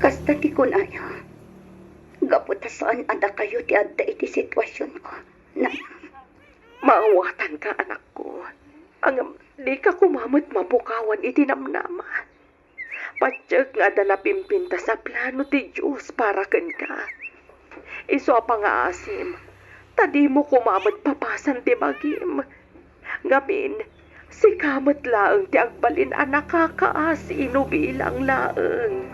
Kasta ti kunayo. Gaputa saan ada kayo ti adda iti sitwasyon ko. Na, Maawatan ka, anak ko. Ang di ka kumamot mapukawan iti namnama. Patsyak nga da napimpinta sa plano ti Diyos para ken ka. Iso pa nga asim. Tadi mo kumamot papasan ti bagim. Ngamin, si kamot laeng ti agbalin anak kakaasi bilang laeng.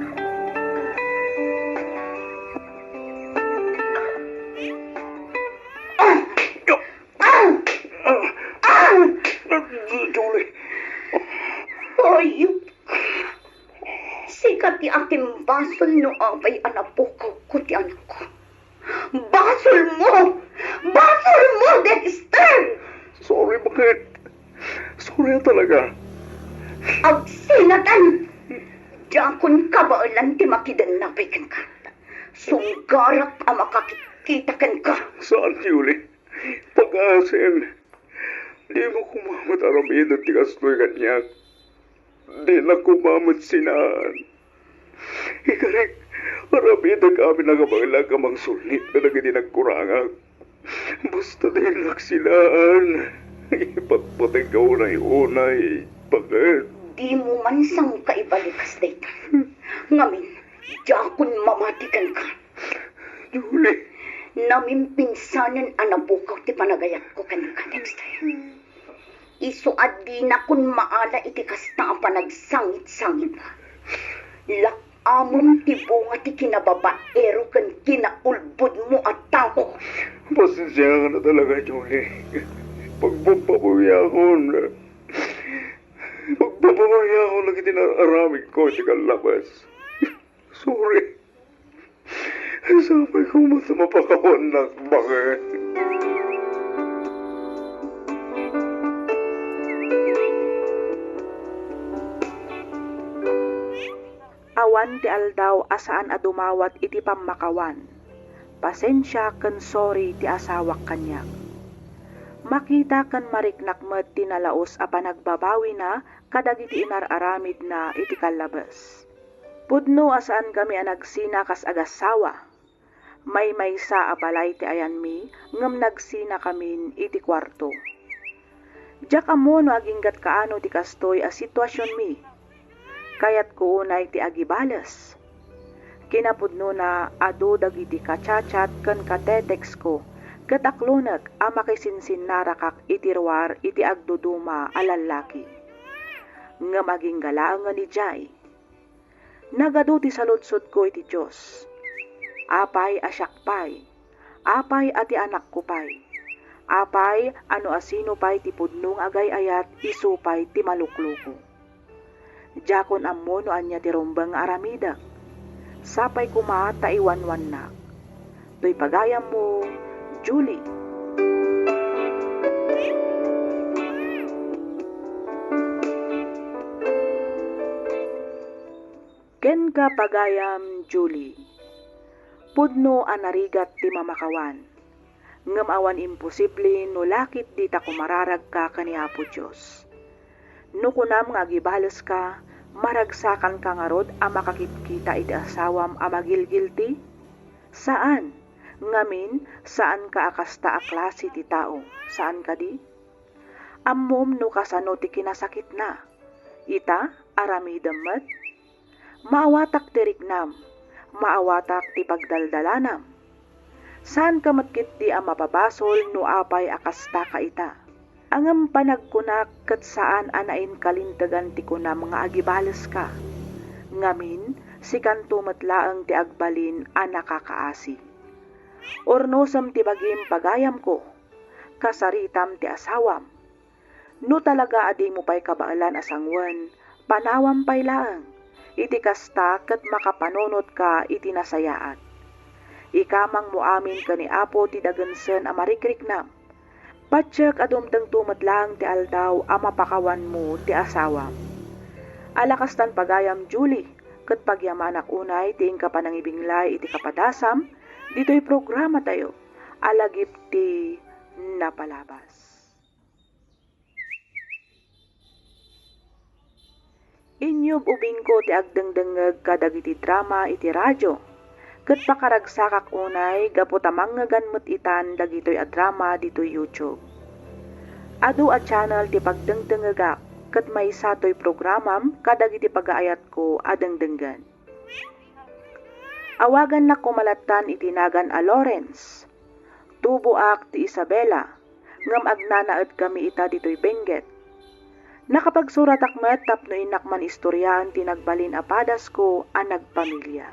Julie, ayup. Sikat ti aking basol no abay anapukaw ko ti anak ko. Basol mo! Basol mo, Dexter! sorry, bakit? Sorry na talaga. Agsinatan! Diakon kabaalan ti makidan na pekan ka. Sunggarap ang makakikita kan ka. Saan, Julie? Pag-asin. Di mo kumamot aramid at tigastoy kanyak. Di na kumamot sinaan. Ikarik, aramid ang kami nagabanglag amang sulit na naghindi nagkurangag. Basta din sinaan. Ipagpatay ka unay-unay. Bakit? Di mo man sang kaibalikas dayta. Ngamin, diakon mamatikan ka. Julie, Namin pinsanan anabukaw ti panagayat ko kanang Dexter. Iso adi na kun maala iti kasta ang panagsangit-sangit. Lakamon ti bunga ti kinababaero kan kinaulbod mo at tao. pasensya ka na talaga, Julie. Pagpapabayakon. Pagpapabayakon lagi tinararamig ko sa kalabas. Sorry. Sabay ko mata mapakawan na bakit. Awan ti aldaw asaan a dumawat iti pamakawan. Pasensya ken sorry ti asawak kanyak. Makita ken mariknakmet ti nalaos a panagbabawi na kadagiti inararamid na iti kalabas. Pudno asaan kami a nagsina kas agasawa. May maysa a balay ti ayan mi ngem nagsina kamin iti kwarto. Diyak amo no aginggat kaano ti kastoy a sitwasyon mi. Kayat ko unay ti agibalas. Kinapudno na ado dagiti kachat ken katetex ko ket aklonag a makisinsin narakak iti ruwar iti agduduma a lalaki. Ngem aging galaang nga ni Jai. Nagado ti saludsod ko iti Diyos. Apay asyakpay, apay ati anak ko pay. Apay ano asino pay ti pudnong agay ayat isupay ti malukluko. Jakon ammo no anya ti rombang nga aramidak. Sapay kuma ta iwanwannak. To'y pagayam mo, Julie. Ken ka pagayam, Julie. Pudno anarigat ti mamakawan. Ngem awan imposible no lakit di ta kumararag ka kaniapo Diyos. No kunam nga gibales ka, maragsakan ka nga rod a makakita iti asawam a magilgilti? Saan? Ngamin, saan ka akasta a klase ti tao? Saan ka di? Ammom no kasano ti kinasakit na. Ita, aramidammet? Maawatak ti rignam, maawatak ti pagdaldalanam. Saan ka matkit di a mapabasol no apay akasta ka ita? Angam panagkunak kat saan anain kalintagan ti kunam nga agibales ka. Ngamin, si kanto matlaang ti agbalin a nakakaasi. Ornosam ti bagim pagayam ko, kasaritam ti asawam. No talaga adi mo pa'y kabaalan asangwan, panawam pa'y laang. Iti kasta kat makapanunot ka iti nasayaat. Ikamang muamin ka ni Apo ti dagansen a marikriknam. Patsak adumtang tumatlang ti aldaw a mapakawan mo ti asawam. Alakastan pagayam Julie, kat pagyamanak unay ti ka panangibinglay iti kapadasam, dito'y programa tayo, alagip ti napalabas. Inyog ubing ko ti agdengdengeg kadagiti drama iti radyo. Ket pakaragsakak unay gapu tamang nga ganmet itan dagitoy a drama ditoy YouTube. Adu a channel ti pagdengdengegak ket may satoy programam kadagiti pagaayat ko adengdenggan. Awagan na kumalatan itinagan a Lawrence. Tubuak ti Isabela ngem agnanaed kami ita ditoy Benguet. Nakapagsurat akmet tapno inakman istoryaan tinagbalin a padas ko a nagpamilya.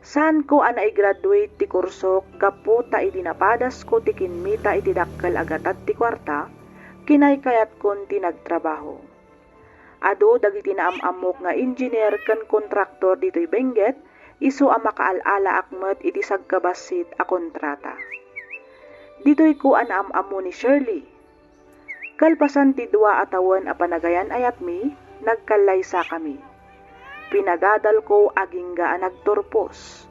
Saan ko ana i-graduate ti kursok gapu ta iti napadas ko ti kinmita iti dakkel agatat ti kwarta, kinaykayat kon ti nagtrabaho. Ado dagiti naamamok nga engineer ken kontraktor ditoy Benguet, isu a makaalala akmet iti sagkabasit a kontrata. Ditoy ko anaamamo ni Shirley. Kalpasan ti dua atawan a panagayan ayat mi, nagkalaysa kami. Pinagadal ko agingga a nagturpos.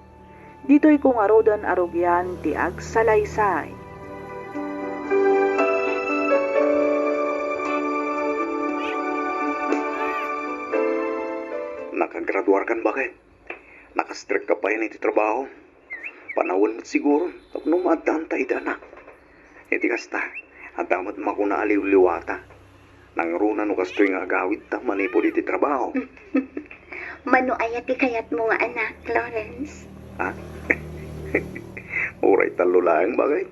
Dito'y kung arodan arugyan ti agsalaysay. Nakagraduar kan bakit? Nakastrek ka pa yun iti trabaho. Panawon mo't siguro, tapno maadanta idana. Iti kasta, at damat makuna aliw-liwata. Nangruna no kastoy nga agawid ta, manipod iti trabaho. Mano ayati kayat mo nga anak, Lawrence? Ha? Uray talo lang bagay.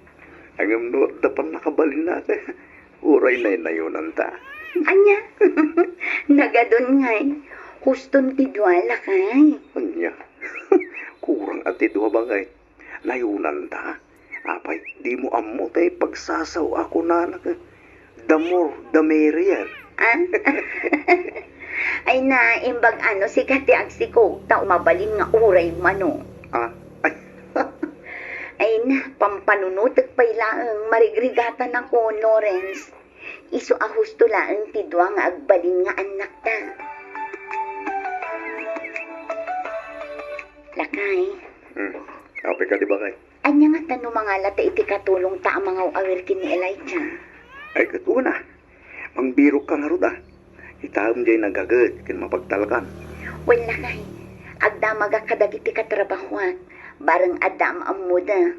Hanggang no, dapan nakabalin natin. Uray na inayunan ta. Anya? Nagadon ngay. Huston ti duala kay. Anya? Kurang at ito bagay. Nayunan ta. Apay, di mo amo tayo pagsasaw ako na the more, the merrier. Ah? Ay na, imbag ano, si kati agsikog, ta umabalin nga uray mano. Ah, ay, Ay na, pampanunutek pa'y laang marigrigatan ako, Lawrence. Isu ahusto laang tidwa nga agbalin nga anak ta. Lakay, apay ka di ba kay? anya nga tanong mga lata iti katulong ta ang mga awirkin ni Elijah. Ay, katuna. Mangbiro ka nga ro da. Itaam jay nagagad, kin mapagtalakan. Well, lakay, agdamaga kadagiti katrabahuan, bareng adam ang muda.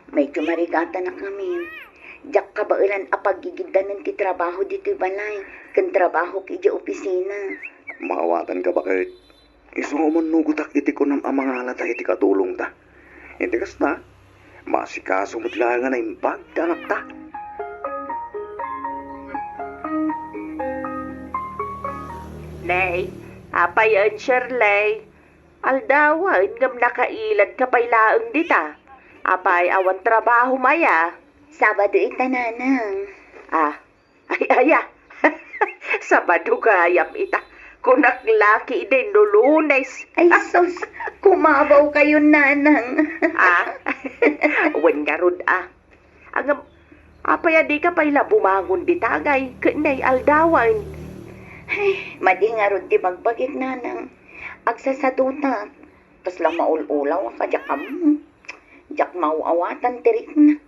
Medyo marigata na kami. Diyak kabailan apagigigdanan ti trabaho dito balay, kan trabaho ki di opisina. Maawatan ka ba kay? Isuruman nugutak iti ko ng amang halata iti katulong ta. Hindi kas na, masikaso mo't lang nga na impag, anak ta. Lay, apayan Shirley. Aldawan, ngam nakailad ka pa'y laeng dita. Apay awan trabaho maya. Sabado ita nanang. Ah, ay aya. Sabado gayam ita. Kunak laki din no Lunes. Ay sus, kumabaw kayo nanang. Ah, wen nga rod Ang apay adi ka pa'y bumangon di tagay. Kanay aldawan. Ay, madingarod di magbagit nanang. Agsasaduta. Kasla maululaw ang kajakam. Jak mauawatan tirik na.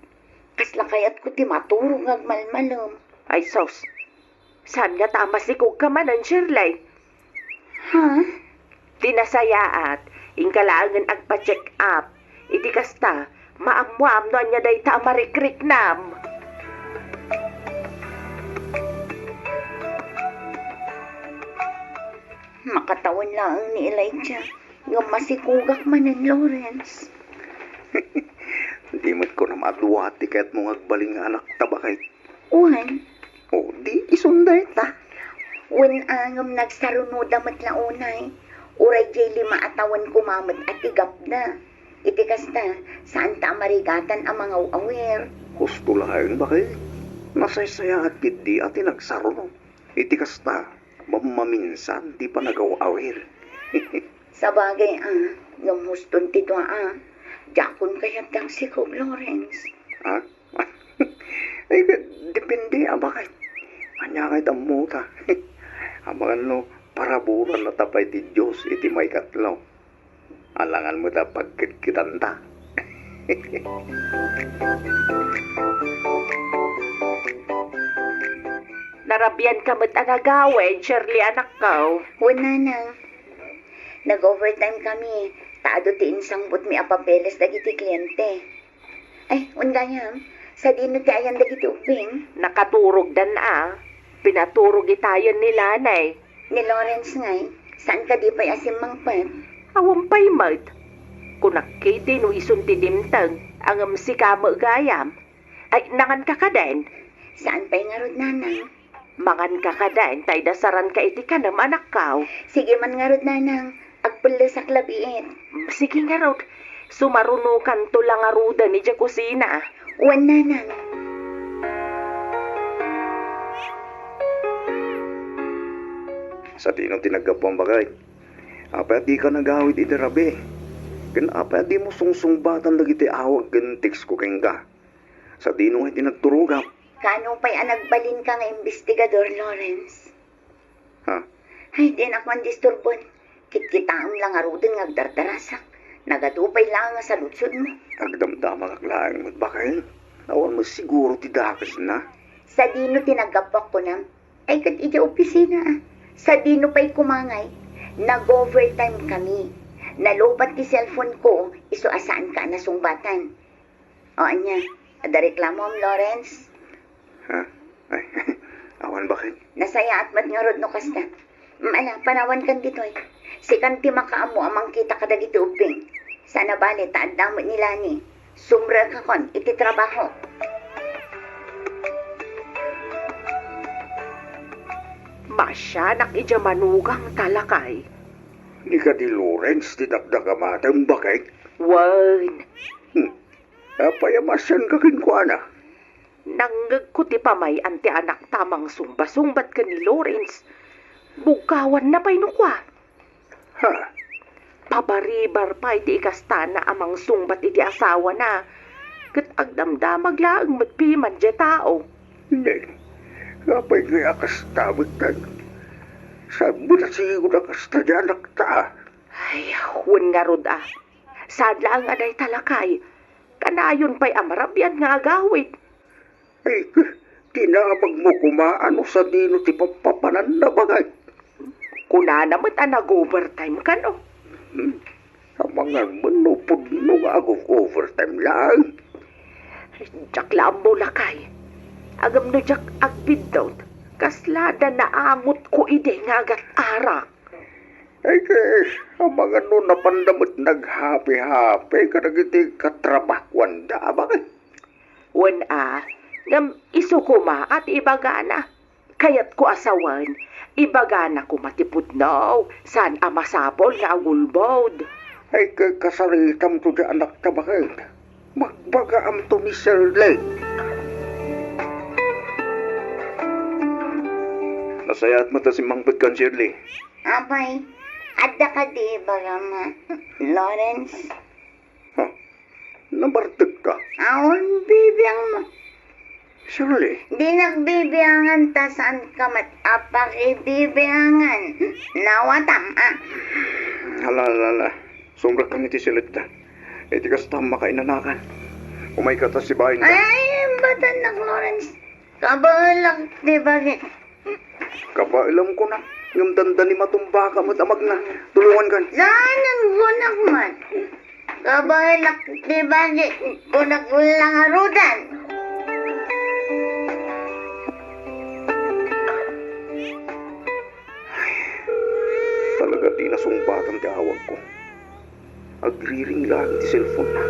Kasla kayat ko ti maturong agmalmalom. Ay sos. Saan nga tama si kugkamanan, Shirley? Ha? Tinasayaat, ingkalangan agpa-check up. Iti kasta, maamuam no anya day ta marikrik nam. Makatawan lang ni Elijah. Nga masikugak manan Lawrence. Di mo't ko na maduwati kaya't mong agbaling nga anak tabakay. Uwan, O di isunday ta. wen angam nagsarunoda mat launay. Uray jay 5 atawan kumamat at igap na. Iti kasta, saan ta marigatan ang mga awer. Gusto lang bakay. Nasaysaya at gidi at inagsaro. Iti kasta, mamaminsan di pa nagaw-awir. Sa bagay ngam huston ti doa Jakon kayat lang si Kog Lawrence. Ha? Ay, depende bakay. Anya kay tamuta. Abangan no, paraburan na tapay ti Diyos iti may katlaw. Alangan mo da pagkitanta. Narabyan ka mo't anagawin, Shirley anak ko. Wala nang. Nag-overtime kami. Taado ti insambot mi apapeles dagiti kliyente. Ay, undayam. Sa dino ti ayan dagiti uping. Nakaturog dan Pinaturog itayon ni Lanay. Ni Lawrence ngay. Saan ka di pa'y asim mangpat? Awang pa'y mat. Kunak kiti no isunti dimtang. Ang si kamo gayam. Ay, nangan ka ka din. Saan pa'y ngarod nanang? Mangan ka ka din. Tay dasaran ka iti ka nam anak ka. Sige man ngarod nanang. Agpula sa klabiit. Sige nga rod. Sumarunukan to lang aruda ni Dya kusina. Wan nanang. Sa tinong tinagapang bagay. Apa di ka nagawid iti rabi. Kan apa di mo sungsungbatan dagiti awag gantiks ko kengga. Sa tinong iti nagturugap. Kano pa'y anagbalin ka nga investigador, Lawrence? Ha? Ay, din ako ang disturbon. Kitkitaam lang arudin nga agdardarasak. Nagadupay lang nga sa lutsod mo. Agdamdama kaglaang mo't bakay. Awan mo siguro ti dakas na. Sa dino tinagapak ko na. Ay, kat iti opisina. Sa dino pa'y kumangay. Nag-overtime kami. Nalobat ti cellphone ko. Iso asaan ka na sungbatan. O, anya. Ada reklamo am, Lawrence. Ha? Ay, awan bakit? Nasaya at mat nga rod no kasta. Ala, panawan kan dito eh. Si kanti makaamo amang kita kadagiti uping. Sana bali taad damot nila ni. Sumra ka kon, iti trabaho. Masya nakidya manugang talakay. Ni ka di Lawrence di dakdakamatang bakay. Wan, Apayamasan ka kinkwana. nanggag ko ti pamay anti anak tamang sumba-sumbat ka ni Lawrence. Bugawan na pa'y nukwa. Ha? Pabaribar pa iti ikastana amang sumbat iti asawa na. Kat agdamdamag laang matpiman dya tao. Hindi. Kapay kaya kastabot tan. Sabi na sigo na kasta dyan nakta. Ay, huwag nga rod Sadla ang aday talakay. Kanayon pa'y amarabyan nga agawit. Ay, tinamag mo kumaano sa dino ti papapanan na bagay. Kuna naman nag-overtime ka no. Ang mga manupod no nga agong overtime lang. Jak laam mo lakay. Agam no jak agbidot. Kaslada na amot ko ide nga agat arak. Ay, ang mga no napandamot naghapi-hapi ka nagiti katrabakwan da bagay. Wan ngam iso ko ma at ibagana. Kayat ko asawan, ibaga na ko matipudnaw, saan amasapol nga agulbod. Ay kasaritam to di anak ta bakit? Magbaga am to ni Shirley. Nasayat mo ta si Mang Betkan, Shirley. Apay, adda ka di ba ma? Lawrence? Ha? Nabartag ka? Aon bibiyang mo. Shirley? Di nagbibiyangan ta saan ka mat apakibibiyangan. Nawatam Hala. Sumbra ka niti silita. Iti kas tama ka inanakan. Umay ka ta si bahin ka. Ay, batan na Lawrence. Kabalak di ba? Kabailam ko na. Yung danda ni matumba ka matamag na. Tulungan ka. Saan ang gunak man? Kabalak di ba? Gunak lang harudan. Talaga di nasumbatan ti awag ko. Agriring lang ti cellphone na.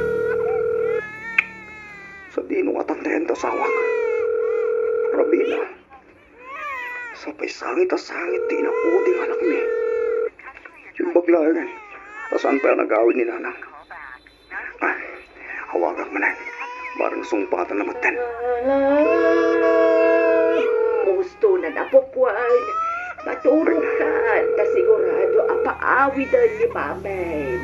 Sa di nung atantayan ta sawak. Rabina. Sapay sangit ti inakuding anak mi. Yung baglagan. Tasaan pa nag-awin ni nanang. Hawagak manan. Barang sumpatan na matan. Gusto na napukwan. Maturog ka na sigurado apaawidan ni Mamem.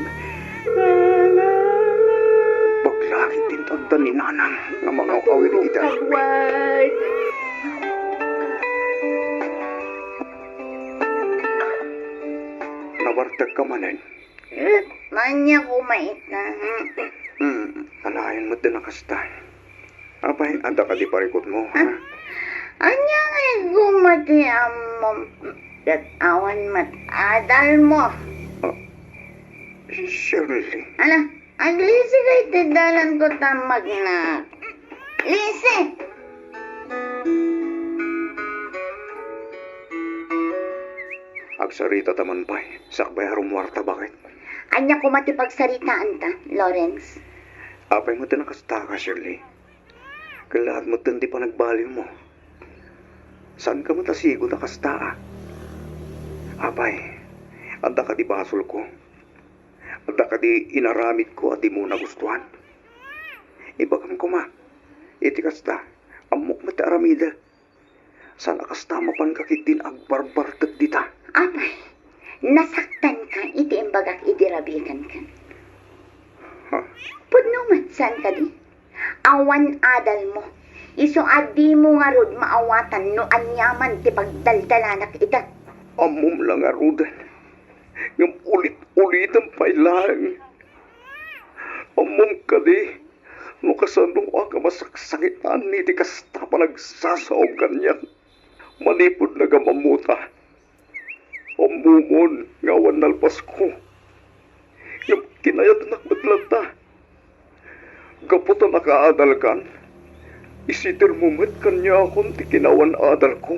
Paglaki tintagdan ni nanang na mga awin ni ita. Kagwan. Nabartag ka manan. Manya kumait na. Alayan mo din nakasta. Apay, anda ka di parikot mo, ha? Anya ngay gumati amom. Dat awan mat adal mo. Shirley. Ala, aglisi kay tidalan ko tamag na. Lisi! Agsarita taman pa'y. Sakbay harumwarta bakit? Anya kumati pagsaritaan ta, Lawrence. Apay mo din nakasta ka, Shirley. Kalahat mo din di pa nagbaliw mo. Saan ka matasigo na kasta? Apay, anda ka di basol ko. Anda ka di inaramid ko at di mo nagustuhan. Ibagam ko ma. Iti kasta, amok mati aramida. Sana kasta mapan kakitin agbarbar tat dita. Apay, nasaktan ka, iti imbagak idirabikan ka. Ha? Pudno man, saan ka di? Awan adal mo. Iso adi mo nga rod maawatan no anyaman ti pagdaldalanak ita. Amom lang arudan. Yung ulit-ulitan pa'y lang. Amom ka di. No kasano ka masaksakitan ni di kasta pa nagsasaog kanyan. Manipod na gamamuta. Amumon ngawan nalpas ko. Yung kinayat na madlata. Gaputa nakaadal kan. Isitir mo mat kanya akong ti kinawan adal ko.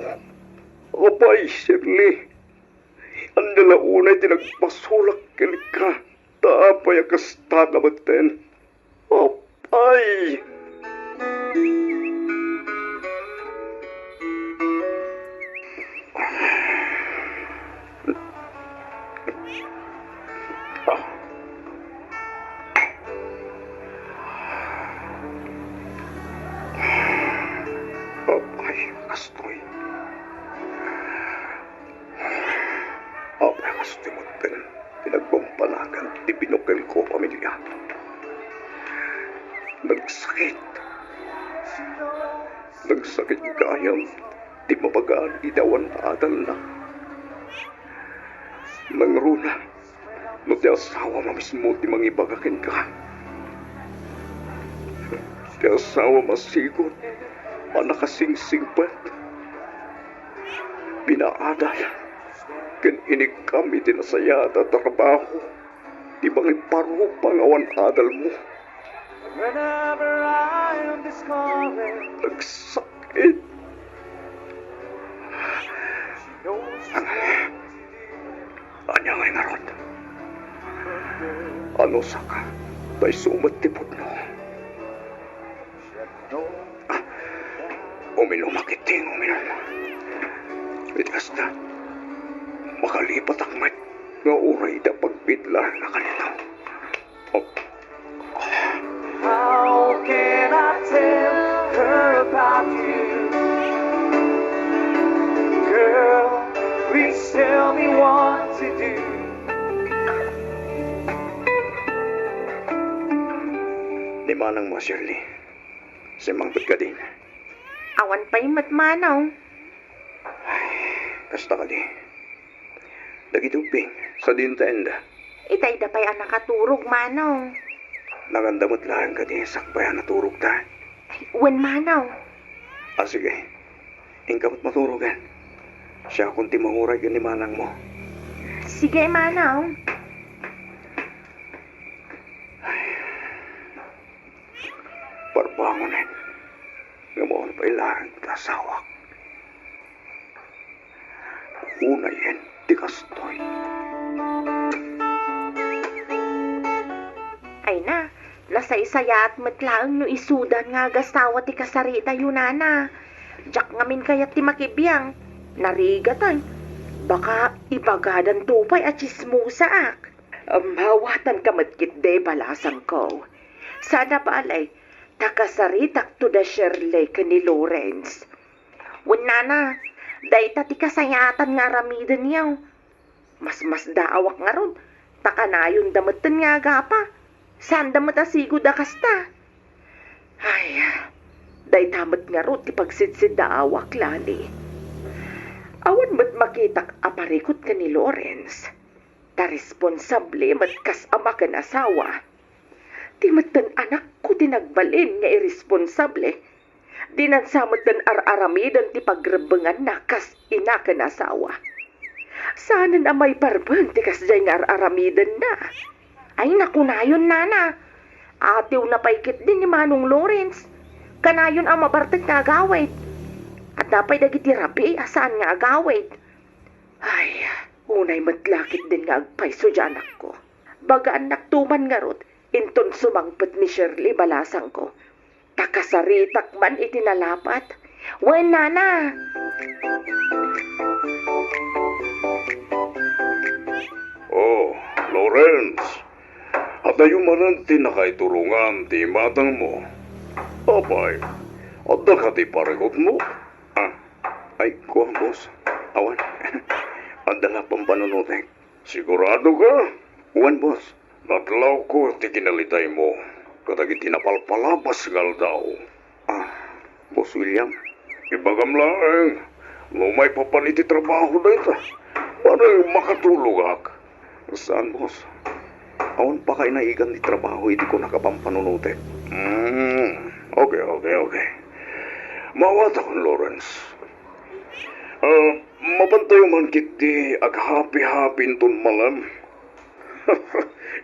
Apay, Shirley. Andala unay tinagpasulak kilik ka. Taapay akasta ka baten. Apay! Apay, kastoy. Apay, kastoy mo din. Pinagbampalagan, di binukil ko pamilya. Nagsakit. Nagsakit kayang di mabagaan idawan adal na. Nangruna, no di asawa mamismo di mangibagakin ka. Di asawa masigot, anakasingsingpat. Pinaadal, ken inig kami tinasayada trabaho. Di mangiparu pangawan adal mo. Whenever I am discouraged, Nagsakit. she knows Anya ngay ngaron. Ano saka? Tay sumat tipod no. Uminom akiting, uminom. kasta. Makalipat akmat nga uray da pagbidla na kanito. Oh, How can I tell her about you? Girl, please tell me what to do. di manang mo, Shirley. Simangpit ka din. Awan pa'y matmanaw. Kasta ka di. Dagituping sa dintenda. Itay da pa'y nakaturog manaw. Nagandamot lang ka di sakbayan na turog ta. Wen manaw. Ah, sige. Ingkamot maturugan. Siya kung ti mahuray ka ni manang mo. Sige manaw. Parbangonin. Ngamoon pa ilang kasawak. Unayin, di kastoy. Ay na, lasay-saya at matlaang no isudan nga gastawa ti kasarita yunana. Jak ngamin kayat ti makibiyang. Narigatan. Baka ibagadan tupay at chismusaak. Mawatan ka matkit de balasang ko. Sana pa alay, takasaritak to da Shirley ka ni Lawrence. Nana, dayta ti kasayatan nga ramidan yaw. Mas daawak nga ron. Takanayon damatan nga gapa. Saan damat asigo da kasta? Ay, daytamat nga ron ti pagsidsid da awak lani. Awan mat makitak aparikot ka ni Lawrence. Ta responsable mat kas ama kan asawa. Ti matan anak ko tinagbalin nga irresponsable. Dinansamot dan ar-aramidan ti pagrebengan na kas ina kan asawa. Sana na may parban ti kas jay nga ar-aramidan na. Ay nakunayon nana. Atiw na paikit din ni Manong Lawrence. Kanayon ang mabartag nga agawid. At napay dagiti rabi asaan nga agawid. Ay, unay matlakit din nga agpayso dyan ako. Bagaan naktuman nga rot, inton sumangpet ni Shirley balasang ko. Takasaritak man itinalapat. Wen nana. Oh, Lawrence. At ayumanan ti nakaitulungan ti matang mo. Abay, at nakati paregot mo. Ah, ay, kuha, boss. Awan. Ang dala pang panunutek. Sigurado ka? Uwan, boss. Natlaw ko ti kinalitay mo. Katagi tinapalpalabas ngal daw. Ah, Boss William. Ibagam lang. Lumay pa paniti trabaho na ito. Para makatulog ak. Saan, boss? Awan pa kayo naigan ni trabaho, hindi ko nakapampanunute. Okay. Mawat ako, Lawrence. Mabantayo man kiti ag-happy-happy ton malam.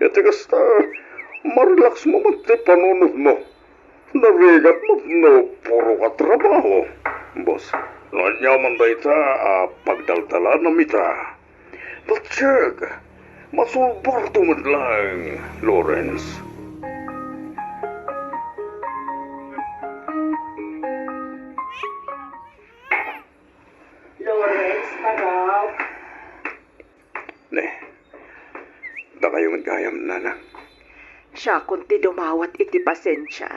Ito kasta, marelax mo man ti panunod mo. Narigat mo, no, puro ka trabaho. Boss, nanyaman da ita, pagdaldala na mita. But check, masulbar tumad lang, Lawrence. Lawrence, parang. Ne, da kayo magkayam, nana. Siya kunti dumawat iti pasensya.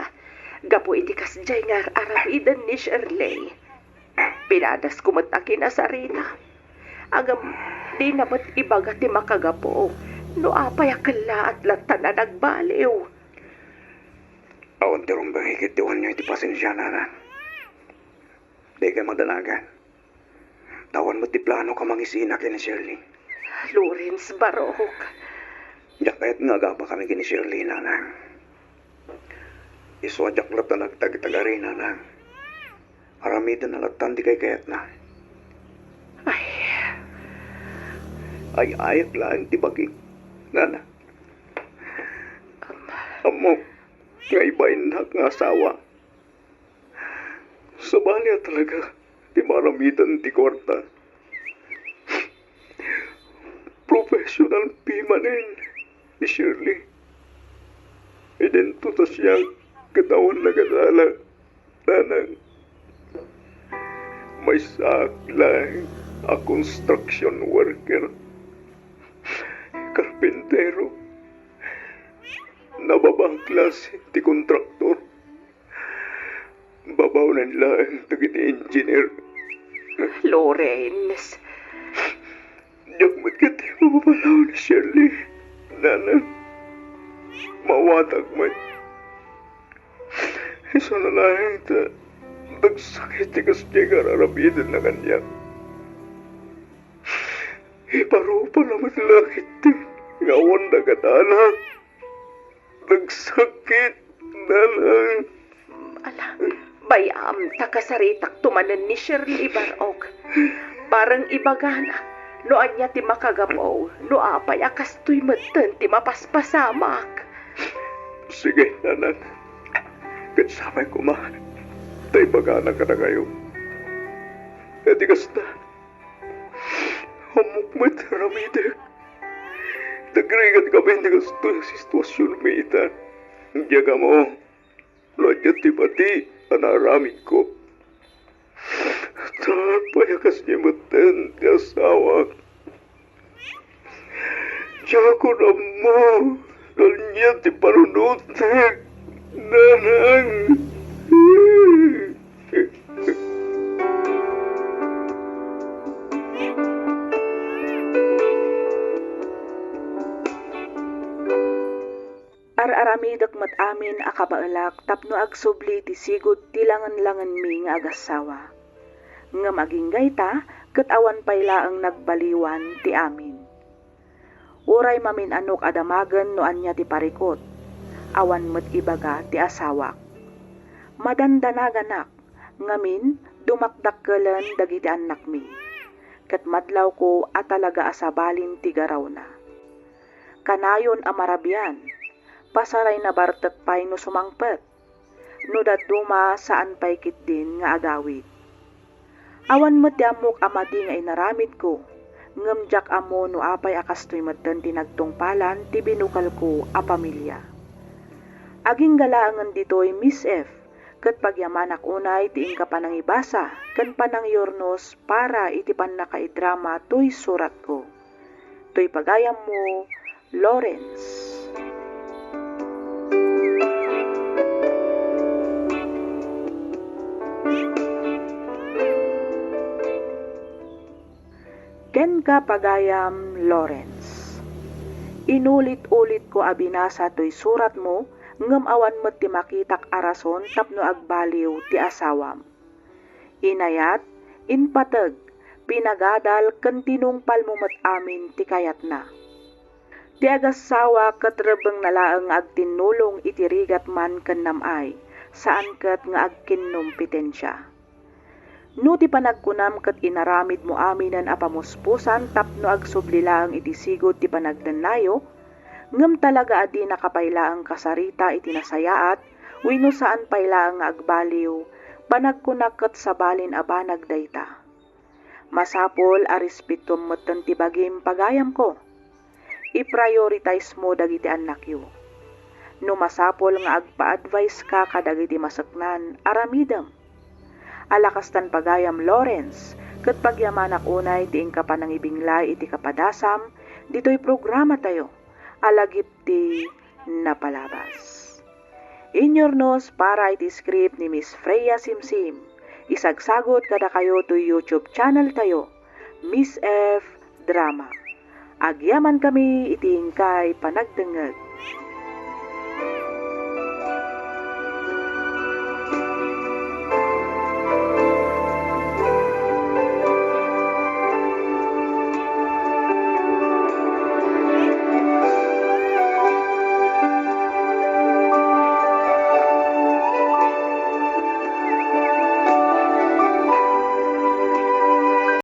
Gapo iti kasjay nga arapidan ni Shirley. Pinadas kumatakin na sarina. Agam, di namat ibaga ti makagapo. No apay akala at latan na nagbaliw. Awan tirong bahigit tiwan niyo iti pasensya, nana. Di ka madanagan. Tawan mo ti plano ka mangisina kini Shirley. Lawrence Barok. Jakayat nga gaba kami kini Shirley, nana. Iswadyak lat na nagtag-tagari, nana. Aramidan na latan di kay kayat na. Ay ayak lang ti baging, nana. Amo, nga ibayin na nga asawa. Sabanya talaga, di maramidan ti kwarta. Professional pimanin ni Shirley. Idento ta siya katawan na kadala. Nanang, may saklay a construction worker, karpentero, nababang klase ti kontraktor, babaw ng laang tagiti engineer. Lawrence, Diyagmat ka ti mababalaw ni Shirley, nanan, mawatag man. Isa na lang ta, nagsakit ti kasya kararabidan na kanya. Iparupa naman langit ti, ngawan na katana. Nagsakit na lang. ala, bayam takasaritak tumanan ni Shirley Barok. Parang ibagana, no anya ti makagapaw, no apay akastoy matan ti mapaspasamak. Sige, nanan. Kansabay ko ma. Tay bagana ka na kayo. E di kasta. Hamukmat ramidek. Nagringat kami di kasto yung sitwasyon mitan. Diyaga mo. Lodya ti pati anaramid ko. Payakas niya matan ti asawa. Diyaga ko na mo. Lodya ti parunutek. Nanang. Ar-aramidak mat amin akabaalak tapno agsubli ti sigud ti langan-langan mi nga agasawa. Nga maginggay ta, ket awan payla ang nagbaliwan ti amin. Uray mamin anok adamagan no anya ti parikot. Awan met ibaga ti asawak. Madandanagan ngamin dumakdakkelan dagiti anak mi. Ket madlaw ko at talaga asabalin ti garaw na. Kanayon amarabian, pasaray na bartek pay no sumangpet. No daduma saan pay kit din nga agawid. Awan met ti amok amadi nga inaramid ko. Ngemjak amo no apay akastoy metten tinagtungpalan ti binukal ko a pamilya. Aging galaangan ditoy Miss F. Ket pagyamanak unay ti ingka panangibasa ken panangyornos para iti pannakaidrama toy surat ko. Toy pagayam mo, Lawrence. Ken ka pagayam, Lawrence. Inulit-ulit ko abinasa toy surat mo, ngem awan met ti makitak arason tapno agbaliw ti asawam. Inayat, inpateg, pinagadal ken tinungpal mo met amin ti kayat na. Ti agasawa ket rebeng nalaeng agtinulong iti rigat man ken namay, saan ket nga agkinnom pitensya. No ti panagkunam ket inaramid mo aminan a pamuspusan tapno agsublilaang iti sigod ti panagdanlayo, ngem talaga adi nakapaylaang kasarita iti nasayaat, wenno saan paylaang agbaliw, panagkunak ket sabalin a banag dayta. Masapol a respetom metten ti bagim pagayam ko. I-prioritize mo dagiti anak yu. No masapol nga agpa-advise ka kadagiti masaknan, aramidem. Alakastan pagayam, Lawrence, ket pagyamanak unay ti ingka panangibiglay iti kapadasam, ditoy programa tayo, alagip ti napalabas. Inyornos para iti script ni Miss Freya Simsim, isagsagot kada kayo to YouTube channel tayo, Miss F Drama. Agyaman kami iti ingkay panagdengeg.